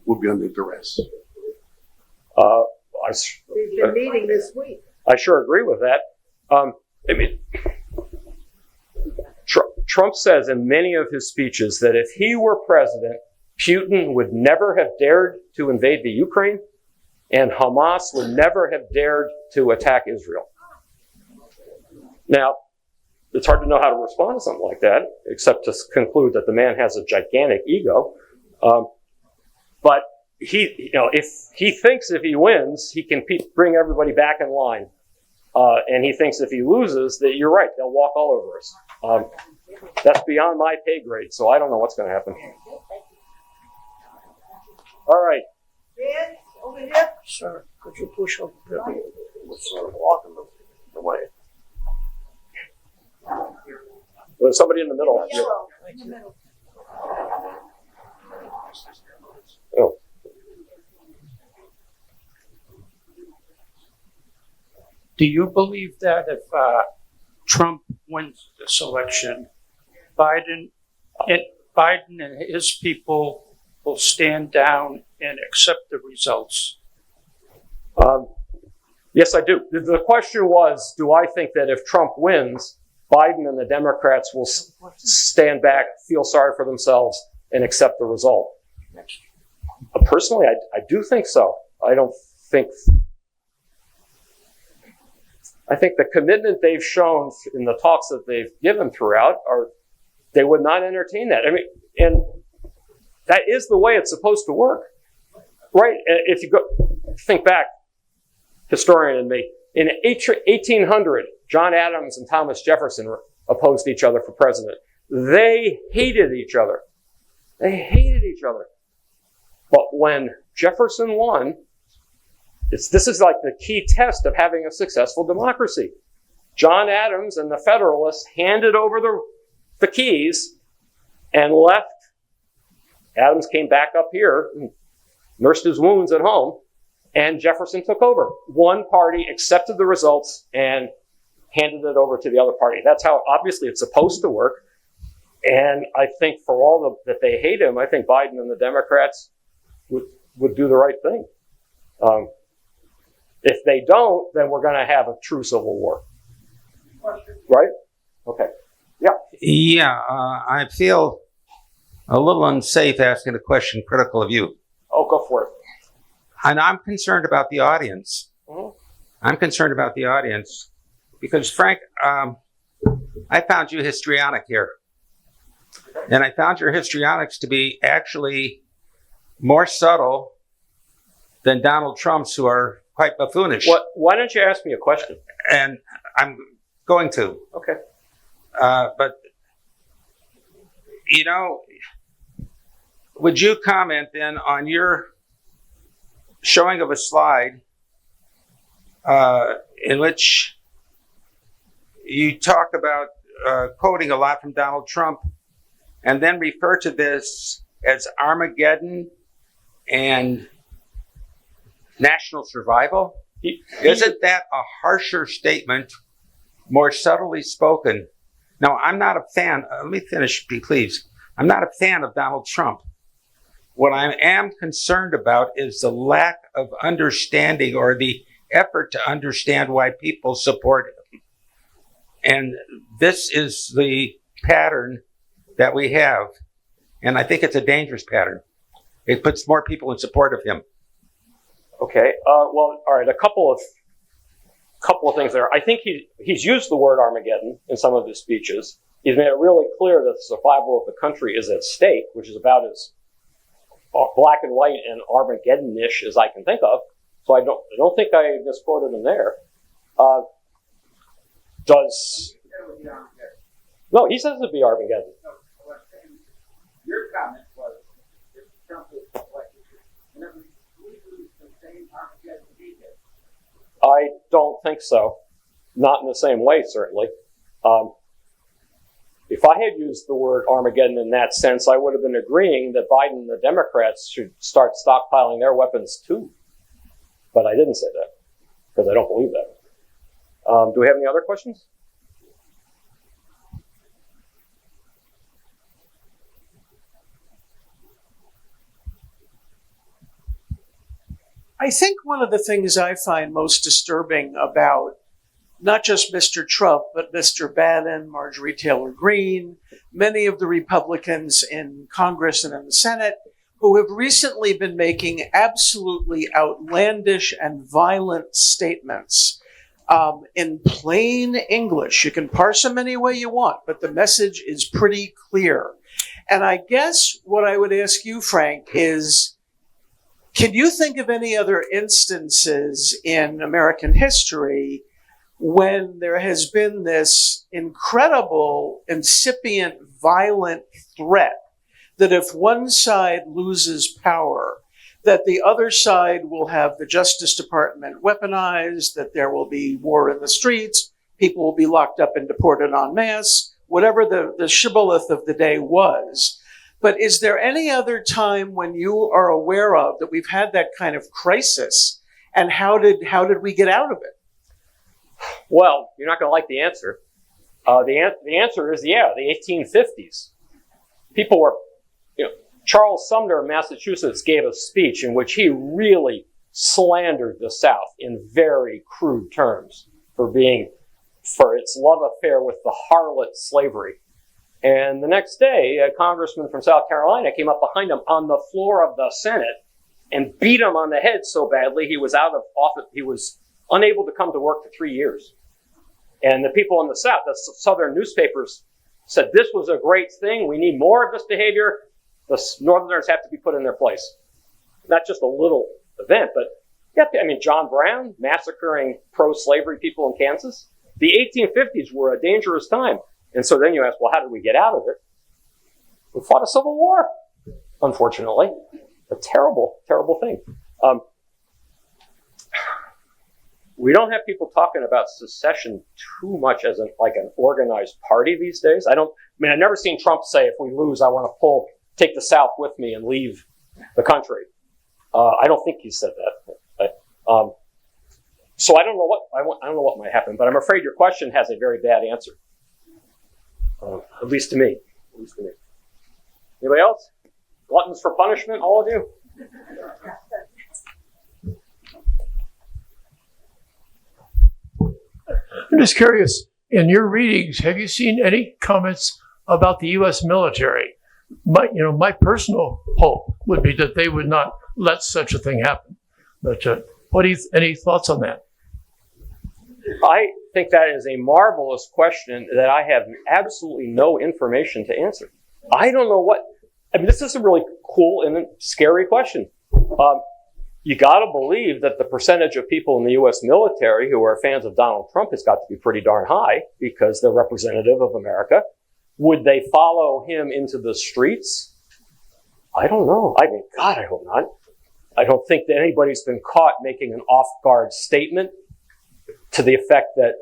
will be under duress. They've been meeting this week. I sure agree with that. Trump says in many of his speeches that if he were president, Putin would never have dared to invade the Ukraine, and Hamas would never have dared to attack Israel. Now, it's hard to know how to respond to something like that, except to conclude that the man has a gigantic ego. But if he thinks if he wins, he can bring everybody back in line. And he thinks if he loses, that you're right, they'll walk all over us. That's beyond my pay grade, so I don't know what's going to happen. All right. Dan, over here. Sir, could you push up a bit? Sort of walking the way. There's somebody in the middle. Yellow, in the middle. Oh. Do you believe that if Trump wins this election, Biden and his people will stand down and accept the results? Yes, I do. The question was, do I think that if Trump wins, Biden and the Democrats will stand back, feel sorry for themselves, and accept the result. Personally, I do think so. I think the commitment they've shown in the talks that they've given throughout they would not entertain that. I mean, and that is the way it's supposed to work, right? If you think back, historian in me, in 1800, John Adams and Thomas Jefferson opposed each other for president. They hated each other. But when Jefferson won, this is like the key test of having a successful democracy. John Adams and the Federalists handed over the keys and left. Adams came back up here and nursed his wounds at home, and Jefferson took over. One party accepted the results and handed it over to the other party. That's how, obviously, it's supposed to work. And I think for all that they hate him, I think Biden and the Democrats would do the right thing. If they don't, then we're going to have a true civil war. Right? Okay. Yeah. Yeah, I feel a little unsafe asking a question critical of you. Oh, go for it. And I'm concerned about the audience. Mm-hmm. I'm concerned about the audience because, Frank, I found you histrionic here. And I found your histrionics to be actually more subtle than Donald Trump's, who are quite buffoonish. Why don't you ask me a question? And I'm going to. Okay. But, would you comment then on your showing of a slide in which you talk about quoting a lot from Donald Trump and then refer to this as Armageddon and national survival? Isn't that a harsher statement, more subtly spoken? Now, I'm not a fan. Let me finish, please. I'm not a fan of Donald Trump. What I am concerned about is the lack of understanding or the effort to understand why people support him. And this is the pattern that we have. And I think it's a dangerous pattern. It puts more people in support of him. Okay. Well, all right. A couple of things there. I think he's used the word Armageddon in some of his speeches. He's made it really clear that the survival of the country is at stake, which is about as black and white and Armageddon-ish as I can think of. So I don't think I misquoted him there. No, he says it'd be Armageddon. Your comment was if Trump is elected, whenever we lose the same Armageddon he did. I don't think so. Not in the same way, certainly. If I had used the word Armageddon in that sense, I would have been agreeing that Biden and the Democrats should start stockpiling their weapons too. But I didn't say that because I don't believe that. Do we have any other questions? I think one of the things I find most disturbing about not just Mr. Trump, but Mr. Bannon, Marjorie Taylor Greene, many of the Republicans in Congress and in the Senate, who have recently been making absolutely outlandish and violent statements in plain English. You can parse them any way you want, but the message is pretty clear. And I guess what I would ask you, Frank, is can you think of any other instances in American history when there has been this incredible, incipient, violent threat that if one side loses power, that the other side will have the Justice Department weaponized, that there will be war in the streets, people will be locked up and deported en masse, whatever the shibboleth of the day was. But is there any other time when you are aware of that we've had that kind of crisis, and how did we get out of it? Well, you're not going to like the answer. The answer is, the 1850s. People were, Charles Sumner of Massachusetts gave a speech in which he really slandered the South in very crude terms for being for its love affair with the harlot slavery. And the next day, a congressman from South Carolina came up behind him on the floor of the Senate and beat him on the head so badly he was out of office. He was unable to come to work for 3 years. And the people in the South, the Southern newspapers, said this was a great thing. We need more of this behavior. The Northerners have to be put in their place. Not just a little event, but yeah, I mean, John Brown massacring pro-slavery people in Kansas. The 1850s were a dangerous time. And so then you ask, well, how did we get out of it? We fought a civil war, unfortunately. A terrible, terrible thing. We don't have people talking about secession too much as an organized party these days. I've never seen Trump say, if we lose, I want to take the South with me and leave the country. I don't think he said that. So I don't know what might happen, but I'm afraid your question has a very bad answer. At least to me. Anybody else? Gluttons for punishment, all of you? I'm just curious, in your readings, have you seen any comments about the U.S. military? My personal hope would be that they would not let such a thing happen. But any thoughts on that? I think that is a marvelous question that I have absolutely no information to answer. I don't know this is a really cool and scary question. You got to believe that the percentage of people in the U.S. military who are fans of Donald Trump has got to be pretty darn high because they're representative of America. Would they follow him into the streets? I don't know. God, I hope not. I don't think that anybody's been caught making an off-guard statement to the effect that,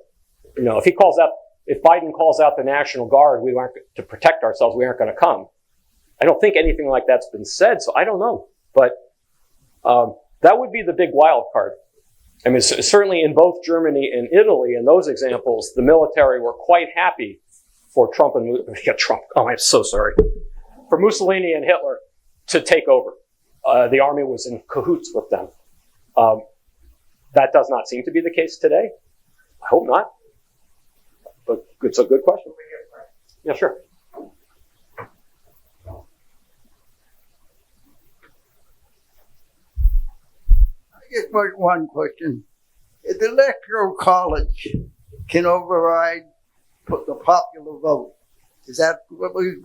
if Biden calls out the National Guard, we aren't to protect ourselves, we aren't going to come. I don't think anything like that's been said, so I don't know. But that would be the big wild card. Certainly in both Germany and Italy, in those examples, the military were quite happy for for Mussolini and Hitler to take over. The army was in cahoots with them. That does not seem to be the case today. I hope not. But it's a good question. Yeah, sure. Just one question. If the Electoral College can override the popular vote, is that what we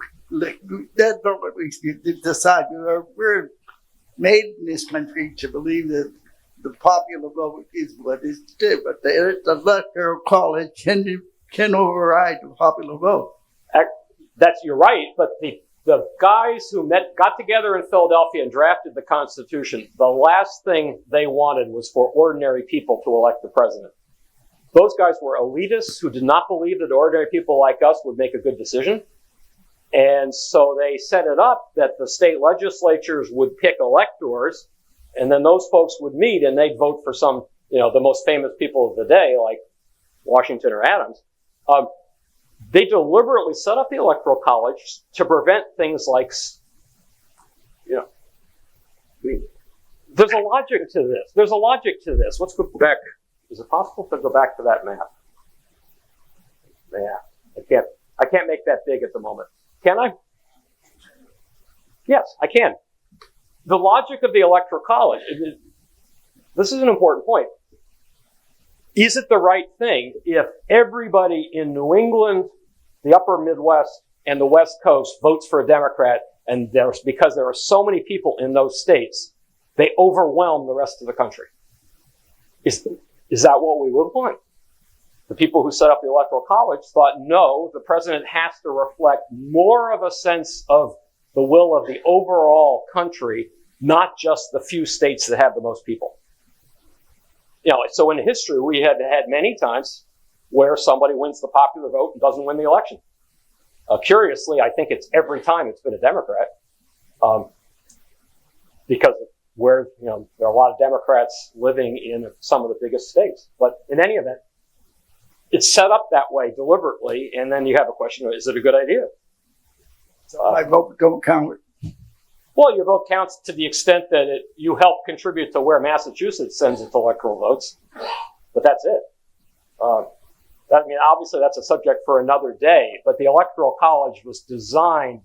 decide? We're made in this country to believe that the popular vote is what is true, but the Electoral College can override the popular vote. You're right, but the guys who got together in Philadelphia and drafted the Constitution, the last thing they wanted was for ordinary people to elect the president. Those guys were elitists who did not believe that ordinary people like us would make a good decision. And so they set it up that the state legislatures would pick electors, and then those folks would meet and they'd vote for some, the most famous people of the day, like Washington or Adams. They deliberately set up the Electoral College to prevent things like, there's a logic to this. Let's go back. Is it possible to go back to that map? Yeah, I can't make that big at the moment. Can I? Yes, I can. The logic of the Electoral College, this is an important point. Is it the right thing if everybody in New England, the upper Midwest, and the West Coast votes for a Democrat, and because there are so many people in those states, they overwhelm the rest of the country? Is that what we would want? The people who set up the Electoral College thought, no, the president has to reflect more of a sense of the will of the overall country, not just the few states that have the most people. So in history, we had many times where somebody wins the popular vote and doesn't win the election. Curiously, I think it's every time it's been a Democrat, because there are a lot of Democrats living in some of the biggest states. But in any event, it's set up that way deliberately, and then you have a question: is it a good idea? My vote don't count. Well, your vote counts to the extent that you help contribute to where Massachusetts sends its electoral votes, but that's it. I mean, obviously that's a subject for another day, but the Electoral College was designed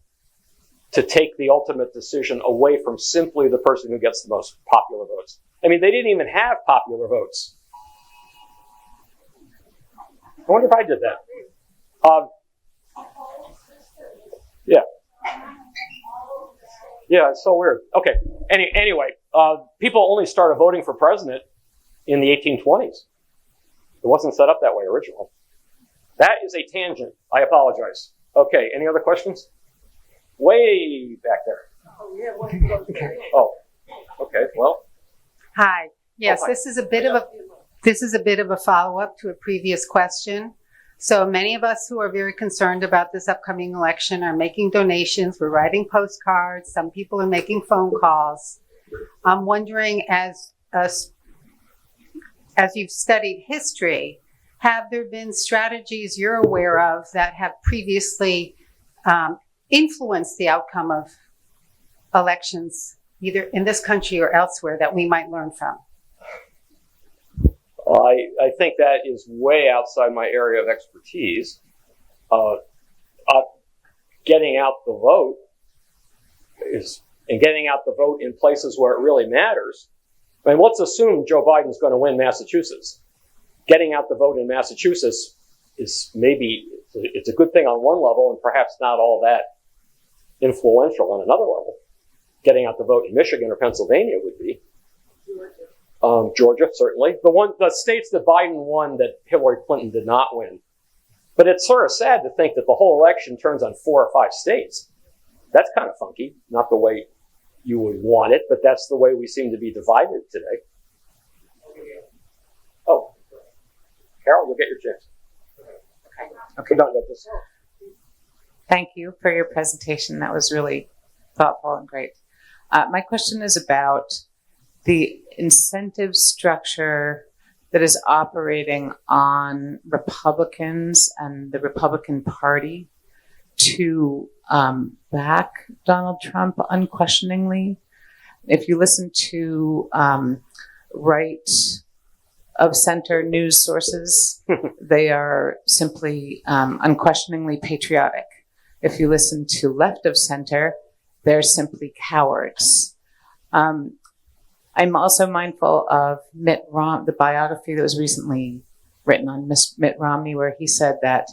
to take the ultimate decision away from simply the person who gets the most popular votes. I mean, they didn't even have popular votes. I wonder if I did that. Yeah. Yeah, it's so weird. Okay. Anyway, people only started voting for president in the 1820s. It wasn't set up that way originally. That is a tangent. I apologize. Okay, any other questions? Way back there. Oh, okay. Well, Hi. Yes, hi. this is a bit of a follow-up to a previous question. So many of us who are very concerned about this upcoming election are making donations. We're writing postcards. Some people are making phone calls. I'm wondering, as you've studied history, have there been strategies you're aware of that have previously influenced the outcome of elections, either in this country or elsewhere, that we might learn from? I think that is way outside my area of expertise. Getting out the vote and getting out the vote in places where it really matters. I mean, let's assume Joe Biden's going to win Massachusetts. Getting out the vote in Massachusetts is maybe, it's a good thing on one level and perhaps not all that influential on another level. Getting out the vote in Michigan or Pennsylvania would be. Georgia, certainly. The states that Biden won that Hillary Clinton did not win. But it's sort of sad to think that the whole election turns on 4 or 5 states. That's kind of funky. Not the way you would want it, but that's the way we seem to be divided today. Oh, Carol, you'll get your chance. Okay. No, just... Thank you for your presentation. That was really thoughtful and great. My question is about the incentive structure that is operating on Republicans and the Republican Party to back Donald Trump unquestioningly. If you listen to right of center news sources, they are simply unquestioningly patriotic. If you listen to left of center, they're simply cowards. I'm also mindful of the biography that was recently written on Mitt Romney, where he said that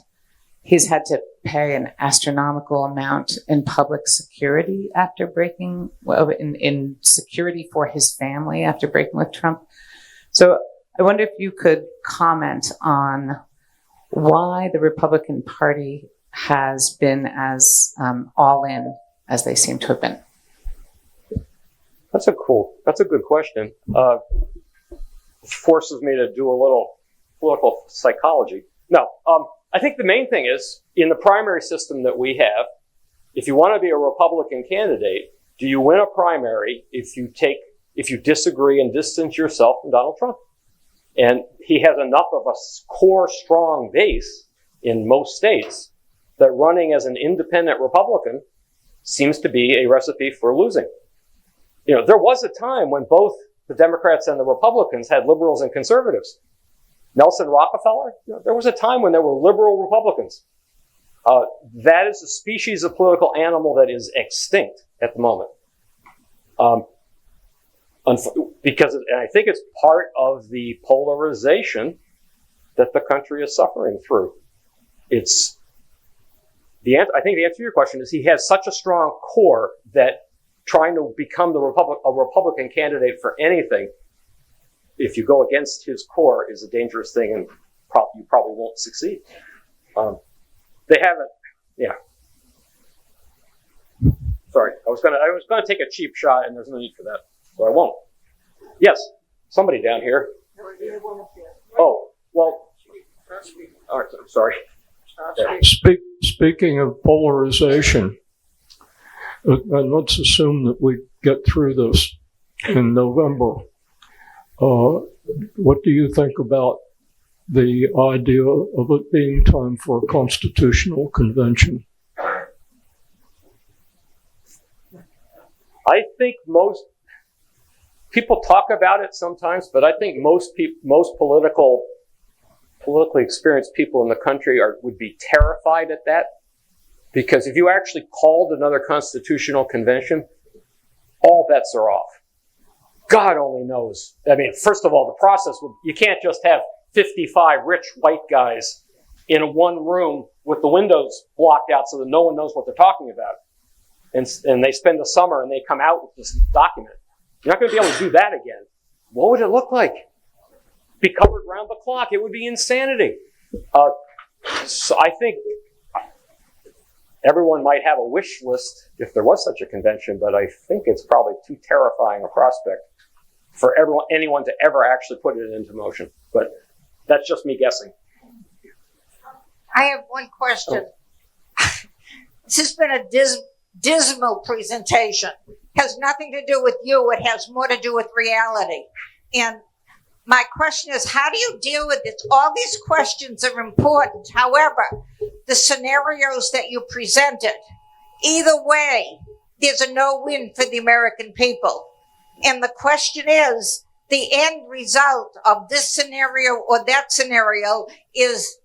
he's had to pay an astronomical amount in public security after in security for his family after breaking with Trump. So I wonder if you could comment on why the Republican Party has been as all in as they seem to have been. That's a good question. Forces me to do a little political psychology. No, I think the main thing is, in the primary system that we have, if you want to be a Republican candidate, do you win a primary if you disagree and distance yourself from Donald Trump? And he has enough of a core strong base in most states that running as an independent Republican seems to be a recipe for losing. You know, there was a time when both the Democrats and the Republicans had liberals and conservatives. Nelson Rockefeller, there was a time when there were liberal Republicans. That is a species of political animal that is extinct at the moment. Because, and I think it's part of the polarization that the country is suffering through. I think the answer to your question is he has such a strong core that trying to become a Republican candidate for anything, if you go against his core, is a dangerous thing, and you probably won't succeed. They haven't. Yeah. Sorry, I was gonna take a cheap shot, and there's no need for that, so I won't. Yes, somebody down here. Oh, well. All right, I'm sorry. Speaking of polarization, and let's assume that we get through this in November. What do you think about the idea of it being time for a constitutional convention? I think most people talk about it sometimes, but I think most political politically experienced people in the country would be terrified at that. Because if you actually called another constitutional convention, all bets are off. God only knows. I mean, first of all, the process you can't just have 55 rich white guys in one room with the windows blocked out so that no one knows what they're talking about. And they spend the summer and they come out with this document. You're not going to be able to do that again. What would it look like? Be covered round the clock. It would be insanity. So I think everyone might have a wish list if there was such a convention, but I think it's probably too terrifying a prospect for anyone to ever actually put it into motion. But that's just me guessing. I have one question. This has been a dismal presentation. Has nothing to do with you. It has more to do with reality. And my question is, how do you deal with this? All these questions are important. However, the scenarios that you presented, either way, there's a no-win for the American people. And the question is, the end result of this scenario or that scenario is,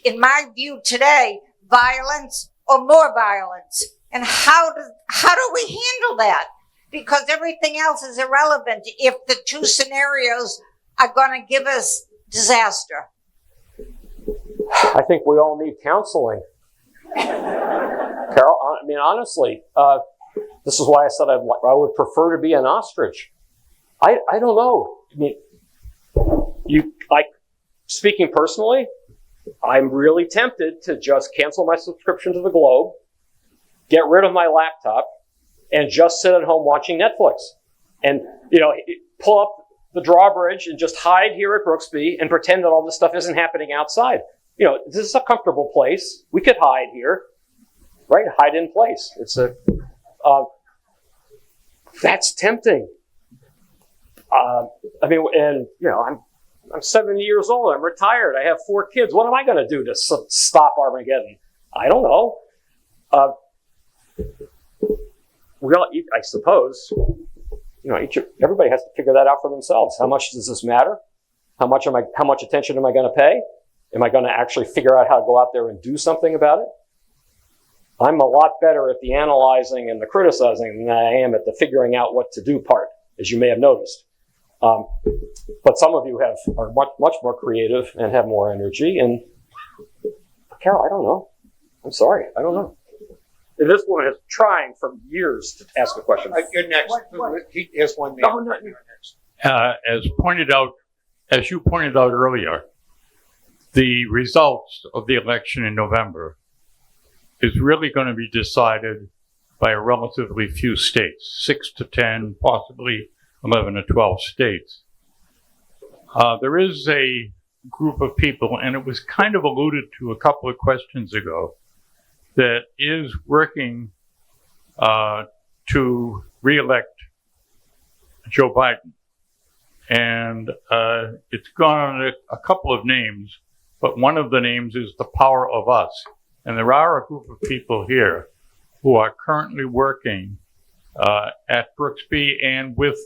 in my view today, violence or more violence. And how do we handle that? Because everything else is irrelevant if the two scenarios are going to give us disaster. I think we all need counseling. Carol, I mean, honestly, this is why I said I would prefer to be an ostrich. I don't know. I mean, speaking personally, I'm really tempted to just cancel my subscription to the Globe, get rid of my laptop, and just sit at home watching Netflix. And, pull up the drawbridge and just hide here at Brooksby and pretend that all this stuff isn't happening outside. This is a comfortable place. We could hide here, right? Hide in place. That's tempting. I'm 70 years old. I'm retired. I have 4 kids. What am I going to do to stop Armageddon? I don't know. I suppose, everybody has to figure that out for themselves. How much does this matter? How much attention am I going to pay? Am I going to actually figure out how to go out there and do something about it? I'm a lot better at the analyzing and the criticizing than I am at the figuring out what to do part, as you may have noticed. But some of you are much more creative and have more energy. And Carol, I don't know. I'm sorry. I don't know. This woman is trying for years to ask a question. You're next. He has one minute. No, You're next. As you pointed out earlier, the results of the election in November is really going to be decided by a relatively few states, 6 to 10, possibly 11 to 12 states. There is a group of people, and it was kind of alluded to a couple of questions ago, that is working to reelect Joe Biden. And it's gone on a couple of names, but one of the names is the Power of Us. And there are a group of people here who are currently working at Brooksby and with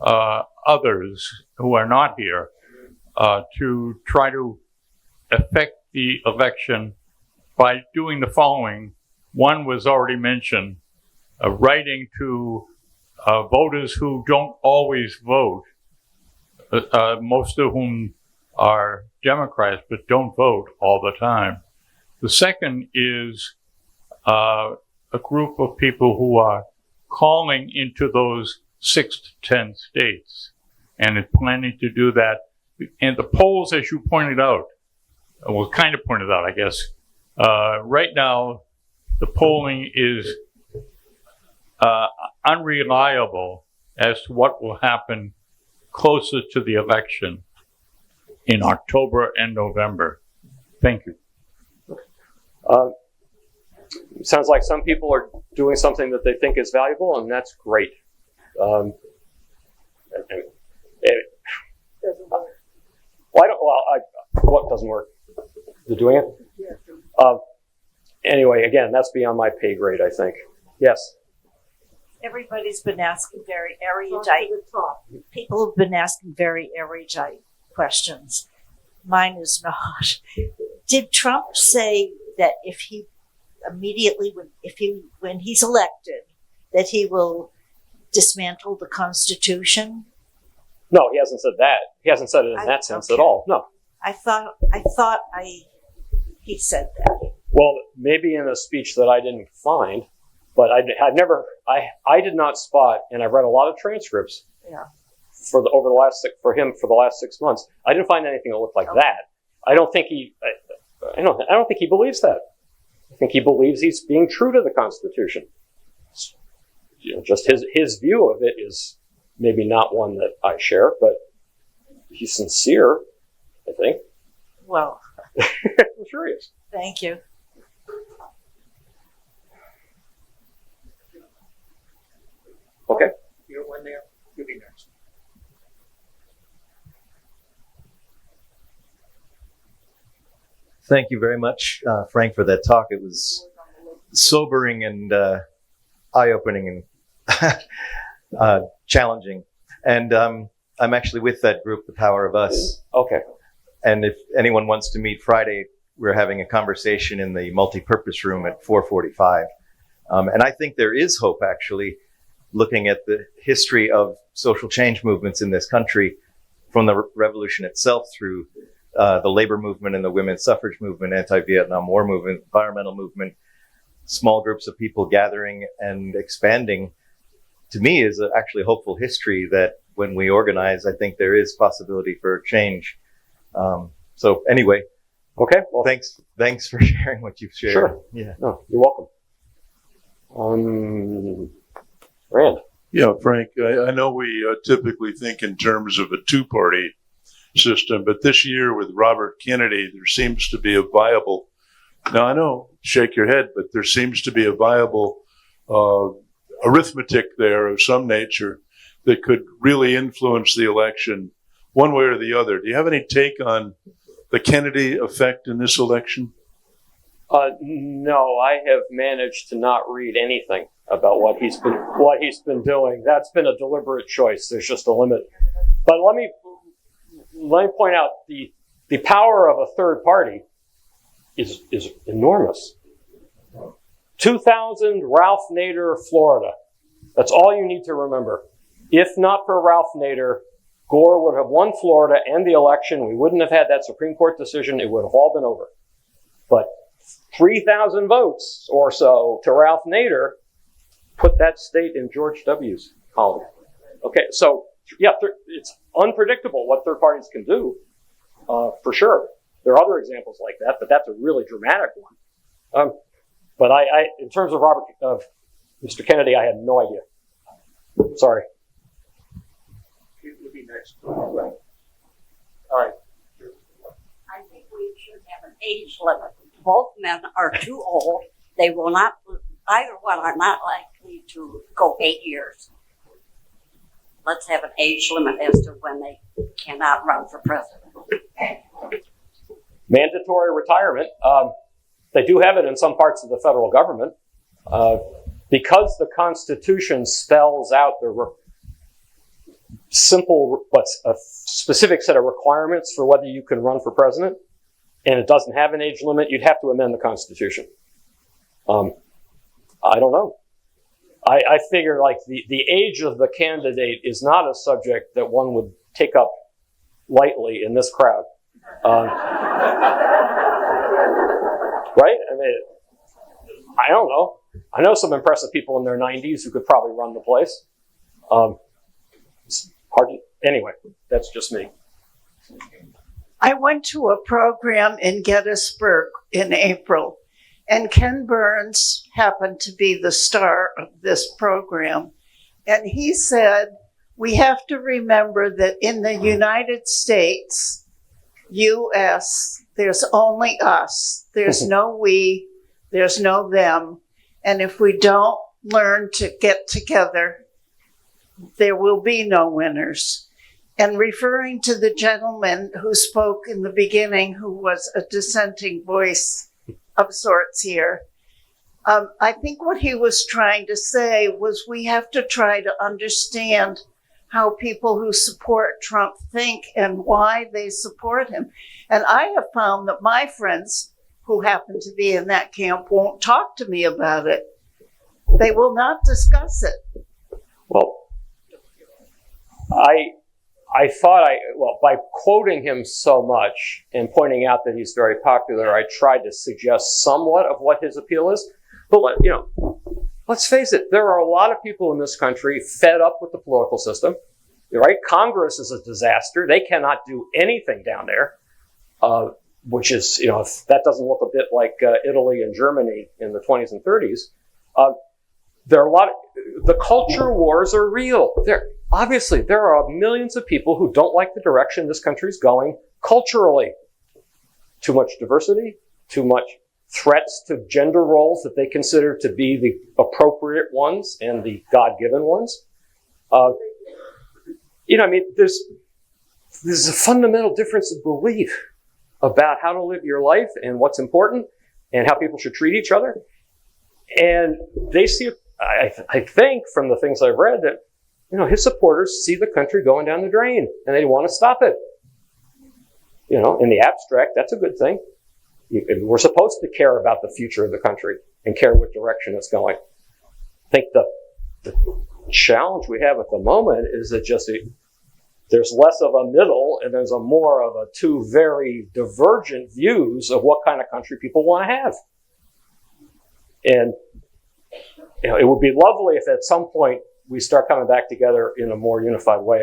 others who are not here to try to affect the election by doing the following. One was already mentioned, writing to voters who don't always vote, most of whom are Democrats but don't vote all the time. The second is a group of people who are calling into those 6 to 10 states and is planning to do that. And the polls, as you pointed out, well, kind of pointed out, I guess, right now the polling is unreliable as to what will happen closer to the election in October and November. Thank you. Sounds like some people are doing something that they think is valuable, and that's great. What doesn't work? They're doing it? Anyway, again, that's beyond my pay grade, I think. Yes? Everybody's been asking very erudite. People have been asking very erudite questions. mine is not. Did Trump say that if he immediately, when he's elected, that he will dismantle the Constitution? No, he hasn't said that. He hasn't said it in that sense at all. No. I thought he said that. Well, maybe in a speech that I didn't find, but I did not spot, and I've read a lot of transcripts Yeah. for the last 6 months. I didn't find anything that looked like that. I don't think he believes that. I think he believes he's being true to the Constitution. Just his view of it is maybe not one that I share, but he's sincere, I think. Well, I'm sure he is. thank you. Okay. You got one there. You'll be next. Thank you very much, Frank, for that talk. It was sobering and eye-opening and challenging. And I'm actually with that group, The Power of Us. Okay. And if anyone wants to meet Friday, we're having a conversation in the multi-purpose room at 4:45. And I think there is hope, actually, looking at the history of social change movements in this country, from the revolution itself through the labor movement and the women's suffrage movement, anti-Vietnam War movement, environmental movement, small groups of people gathering and expanding, to me is actually a hopeful history that when we organize, I think there is possibility for change. So anyway. Okay. Well, thanks for sharing what you've shared. Sure. Yeah. No, you're welcome. Rand. Yeah, Frank, I know we typically think in terms of a two-party system, but this year with Robert Kennedy, there seems to be a viable, now I know, shake your head, but there seems to be a viable arithmetic there of some nature that could really influence the election one way or the other. Do you have any take on the Kennedy effect in this election? No, I have managed to not read anything about what he's been doing. That's been a deliberate choice. There's just a limit. But let me point out the power of a third party is enormous. 2000 Ralph Nader, Florida. That's all you need to remember. If not for Ralph Nader, Gore would have won Florida and the election. We wouldn't have had that Supreme Court decision. It would have all been over. But 3,000 votes or so to Ralph Nader put that state in George W.'s column. Okay, so yeah, it's unpredictable what third parties can do, for sure. There are other examples like that, but that's a really dramatic one. But I in terms of Mr. Kennedy, I had no idea. Sorry. You'll be next. All right. I think we should have an age limit. Both men are too old. They will not, either one are not likely to go 8 years. Let's have an age limit as to when they cannot run for president. Mandatory retirement. They do have it in some parts of the federal government. Because the Constitution spells out the simple but a specific set of requirements for whether you can run for president, and it doesn't have an age limit, you'd have to amend the Constitution. I don't know. I figure like the age of the candidate is not a subject that one would take up lightly in this crowd. Right? I mean, I don't know. I know some impressive people in their 90s who could probably run the place. It's hard to, anyway, that's just me. I went to a program in Gettysburg in April, and Ken Burns happened to be the star of this program. And he said, we have to remember that in the United States, U.S., there's only us. There's no we, there's no them. And if we don't learn to get together, there will be no winners. And referring to the gentleman who spoke in the beginning, who was a dissenting voice of sorts here, I think what he was trying to say was we have to try to understand how people who support Trump think and why they support him. And I have found that my friends who happen to be in that camp won't talk to me about it. They will not discuss it. Well, I thought by quoting him so much and pointing out that he's very popular, I tried to suggest somewhat of what his appeal is. But let's face it, there are a lot of people in this country fed up with the political system, right? Congress is a disaster. They cannot do anything down there, which is, that doesn't look a bit like Italy and Germany in the 20s and 30s. There are the culture wars are real. Obviously, there are millions of people who don't like the direction this country is going culturally. Too much diversity, too much threats to gender roles that they consider to be the appropriate ones and the God-given ones. There's a fundamental difference of belief about how to live your life and what's important and how people should treat each other. And they see, I think from the things I've read, that his supporters see the country going down the drain and they want to stop it. In the abstract, that's a good thing. We're supposed to care about the future of the country and care what direction it's going. I think the challenge we have at the moment is that there's less of a middle and there's more of a two very divergent views of what kind of country people want to have. And it would be lovely if at some point we start coming back together in a more unified way.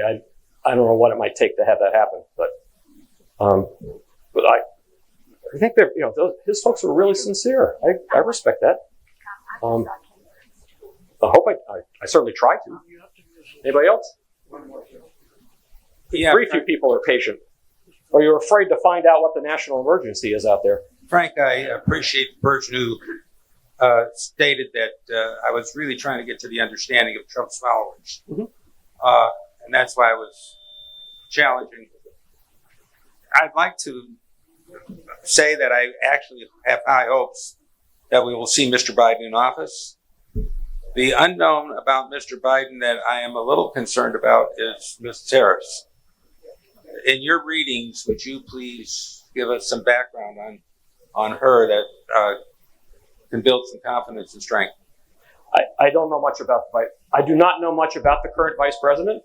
I don't know what it might take to have that happen, but I think that his folks were really sincere. I respect that. I hope I certainly try to. Anybody else? Yeah, Very few people are patient, or you're afraid to find out what the national emergency is out there. Frank, I appreciate the person who stated that I was really trying to get to the understanding of Trump's followers. Mm-hmm. And that's why I was challenging. I'd like to say that I actually have high hopes that we will see Mr. Biden in office. The unknown about Mr. Biden that I am a little concerned about is Ms. Harris. In your readings, would you please give us some background on her that can build some confidence and strength? I don't know much about I do not know much about the current vice president.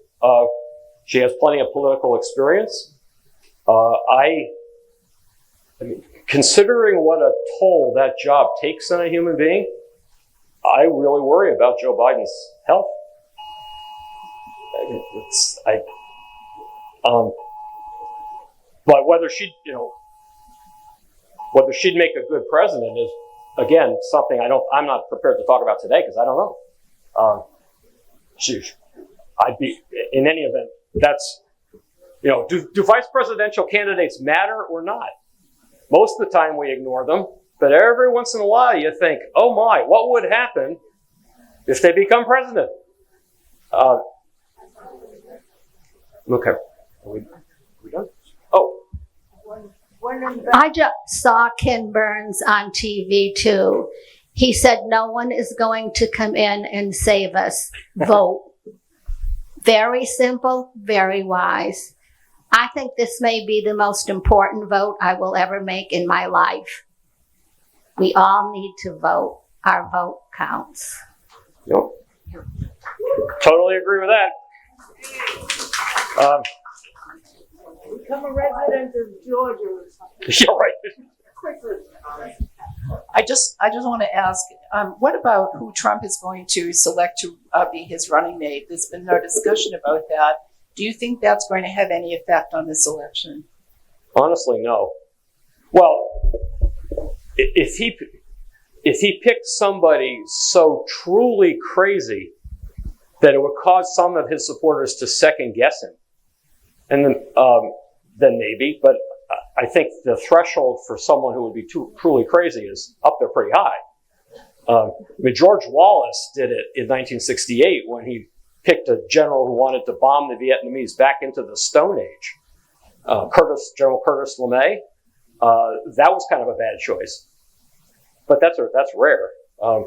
She has plenty of political experience. I mean, considering what a toll that job takes on a human being, I really worry about Joe Biden's health. But whether she'd make a good president is, again, something I'm not prepared to talk about today because I don't know. I'd be, in any event, that's, do vice presidential candidates matter or not? Most of the time we ignore them, but every once in a while you think, oh my, what would happen if they become president? Okay. Are we done? Oh. I just saw Ken Burns on TV too. He said no one is going to come in and save us. Vote. Very simple, very wise. I think this may be the most important vote I will ever make in my life. We all need to vote. Our vote counts. Yep. Totally agree with that. Become a resident of Georgia or something. Yeah, right. I just want to ask, what about who Trump is going to select to be his running mate? There's been no discussion about that. Do you think that's going to have any effect on this election? Honestly, no. Well, if he picked somebody so truly crazy that it would cause some of his supporters to second guess him, and then maybe. But I think the threshold for someone who would be truly crazy is up there pretty high. George Wallace did it in 1968 when he picked a general who wanted to bomb the Vietnamese back into the Stone Age. General Curtis LeMay. That was kind of a bad choice, but that's rare. I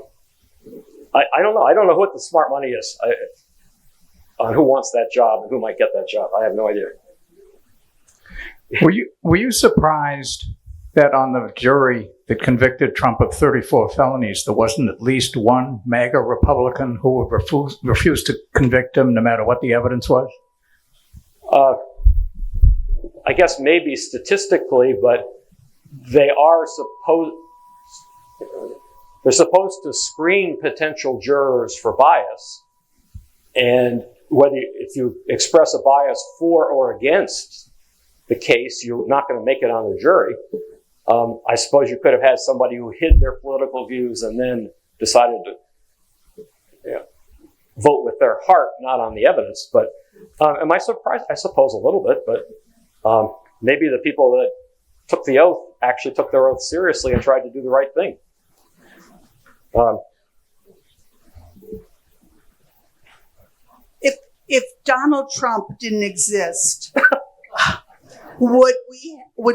don't know. I don't know what the smart money is. on who wants that job and who might get that job. I have no idea. Were you surprised that on the jury that convicted Trump of 34 felonies, there wasn't at least one MAGA Republican who would refuse to convict him no matter what the evidence was? I guess maybe statistically, but they're supposed to screen potential jurors for bias. And if you express a bias for or against the case, you're not going to make it on the jury. I suppose you could have had somebody who hid their political views and then decided to vote with their heart, not on the evidence. But am I surprised? I suppose a little bit, but maybe the people that took the oath actually took their oath seriously and tried to do the right thing. If Donald Trump didn't exist, would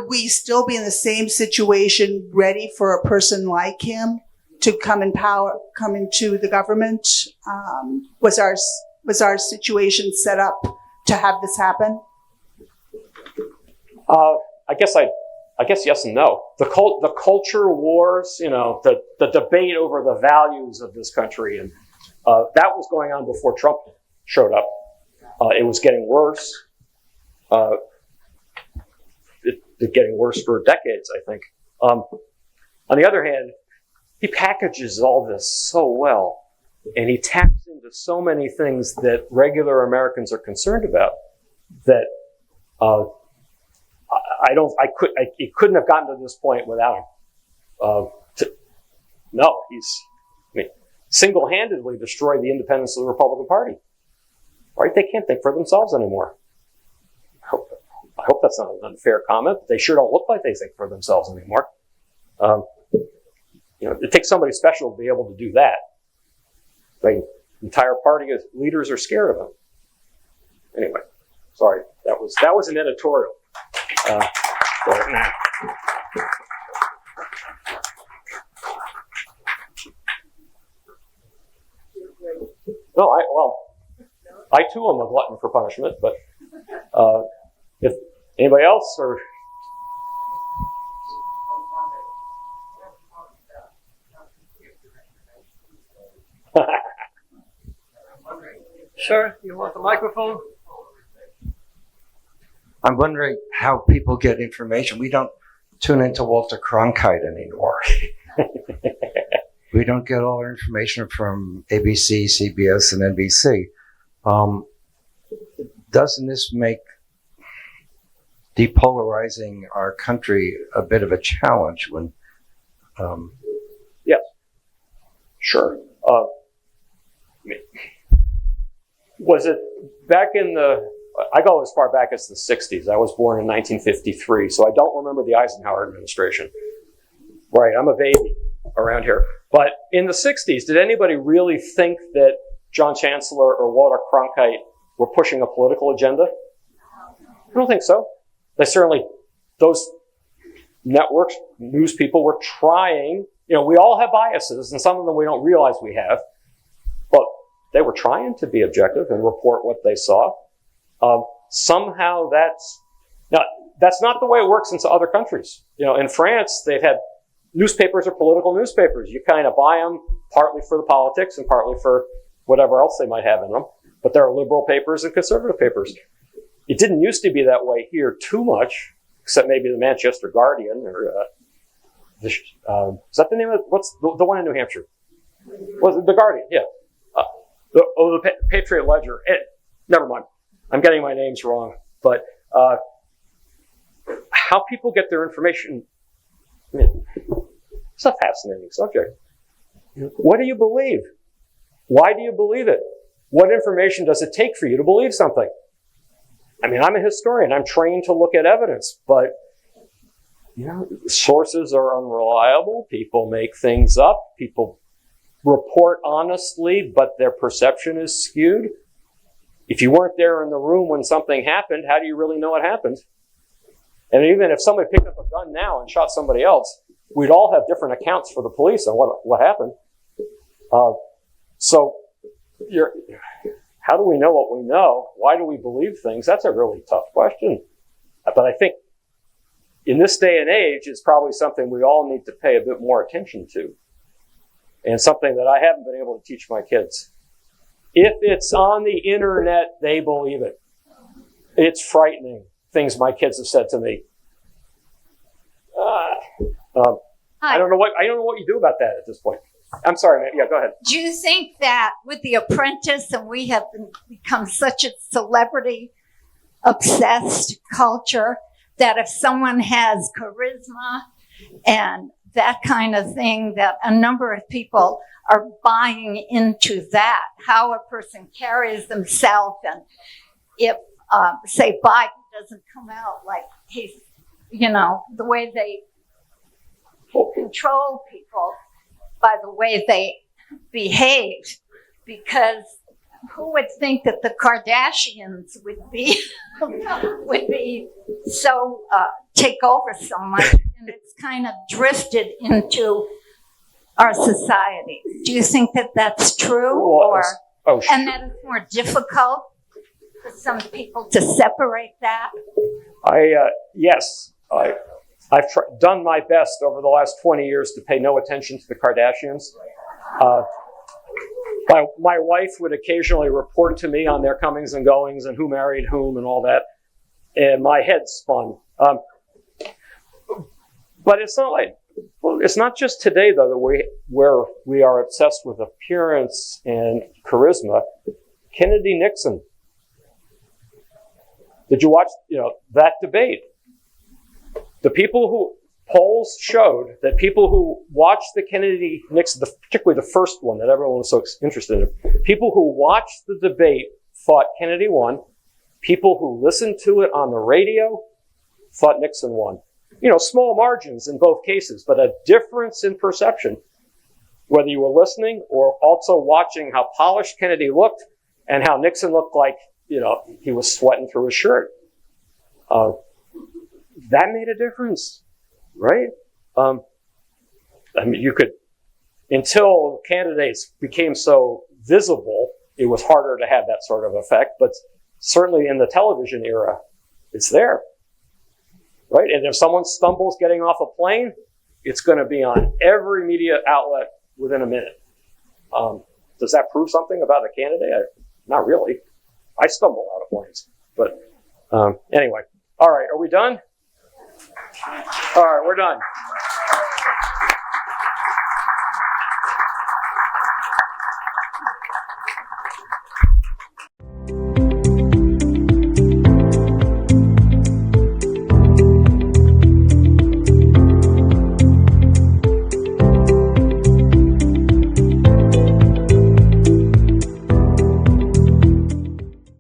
we still be in the same situation, ready for a person like him to come into the government? Was our situation set up to have this happen? I guess yes and no. The culture wars, the debate over the values of this country, and that was going on before Trump showed up. It was getting worse. It's getting worse for decades, I think. On the other hand, he packages all this so well, and he taps into so many things that regular Americans are concerned about that it couldn't have gotten to this point without him. He's single-handedly destroyed the independence of the Republican Party. Right? They can't think for themselves anymore. I hope that's not an unfair comment, but they sure don't look like they think for themselves anymore. It takes somebody special to be able to do that. The entire party of leaders are scared of him. Anyway, sorry, that was an editorial. I too am a glutton for punishment, but if anybody else or Sir, you want the microphone? I'm wondering how people get information. We don't tune into Walter Cronkite anymore. We don't get all our information from ABC, CBS, and NBC. Doesn't this make depolarizing our country a bit of a challenge when... Yes, sure. Was it back in I go as far back as the 60s. I was born in 1953, so I don't remember the Eisenhower administration. Right, I'm a baby around here. But in the 60s, did anybody really think that John Chancellor or Walter Cronkite were pushing a political agenda? I don't think so. Those networks, news people were trying, we all have biases, and some of them we don't realize we have, but they were trying to be objective and report what they saw. Somehow that's not the way it works in some other countries. In France, they've had newspapers are political newspapers. You kind of buy them partly for the politics and partly for whatever else they might have in them. But there are liberal papers and conservative papers. It didn't used to be that way here too much, except maybe the Manchester Guardian or is that the name of what's the one in New Hampshire? Was it the Guardian? Yeah. The Patriot Ledger. Never mind. I'm getting my names wrong. But how people get their information, it's a fascinating subject. What do you believe? Why do you believe it? What information does it take for you to believe something? I'm a historian. I'm trained to look at evidence, but sources are unreliable. People make things up. People report honestly, but their perception is skewed. If you weren't there in the room when something happened, how do you really know it happened? And even if somebody picked up a gun now and shot somebody else, we'd all have different accounts for the police on what happened. So how do we know what we know? Why do we believe things? That's a really tough question. But I think in this day and age, it's probably something we all need to pay a bit more attention to. And something that I haven't been able to teach my kids. If it's on the internet, they believe it. It's frightening, things my kids have said to me. I don't know what you do about that at this point. I'm sorry, man. Yeah, go ahead. Do you think that with The Apprentice, and we have become such a celebrity obsessed culture, that if someone has charisma and that kind of thing, that a number of people are buying into that, how a person carries themselves, and if, say, Biden doesn't come out like he's, the way they control people by the way they behave, because who would think that the Kardashians would be so take over so much, and it's kind of drifted into our society. Do you think that that's true, or and that it's more difficult for some people to separate that? Yes, I've done my best over the last 20 years to pay no attention to the Kardashians. My wife would occasionally report to me on their comings and goings and who married whom and all that, and my head spun. But it's not just today though where we are obsessed with appearance and charisma. Kennedy Nixon. Did you watch that debate? The people who polls showed that people who watched the Kennedy Nixon, particularly the first one that everyone was so interested in, people who watched the debate thought Kennedy won. People who listened to it on the radio thought Nixon won. Small margins in both cases, but a difference in perception, whether you were listening or also watching how polished Kennedy looked and how Nixon looked like, he was sweating through his shirt. That made a difference, right? You could, until candidates became so visible, it was harder to have that sort of effect, but certainly in the television era, it's there, right? And if someone stumbles getting off a plane, it's going to be on every media outlet within a minute. Does that prove something about a candidate? Not really. I stumble out of planes, but anyway. All right, are we done? All right, we're done.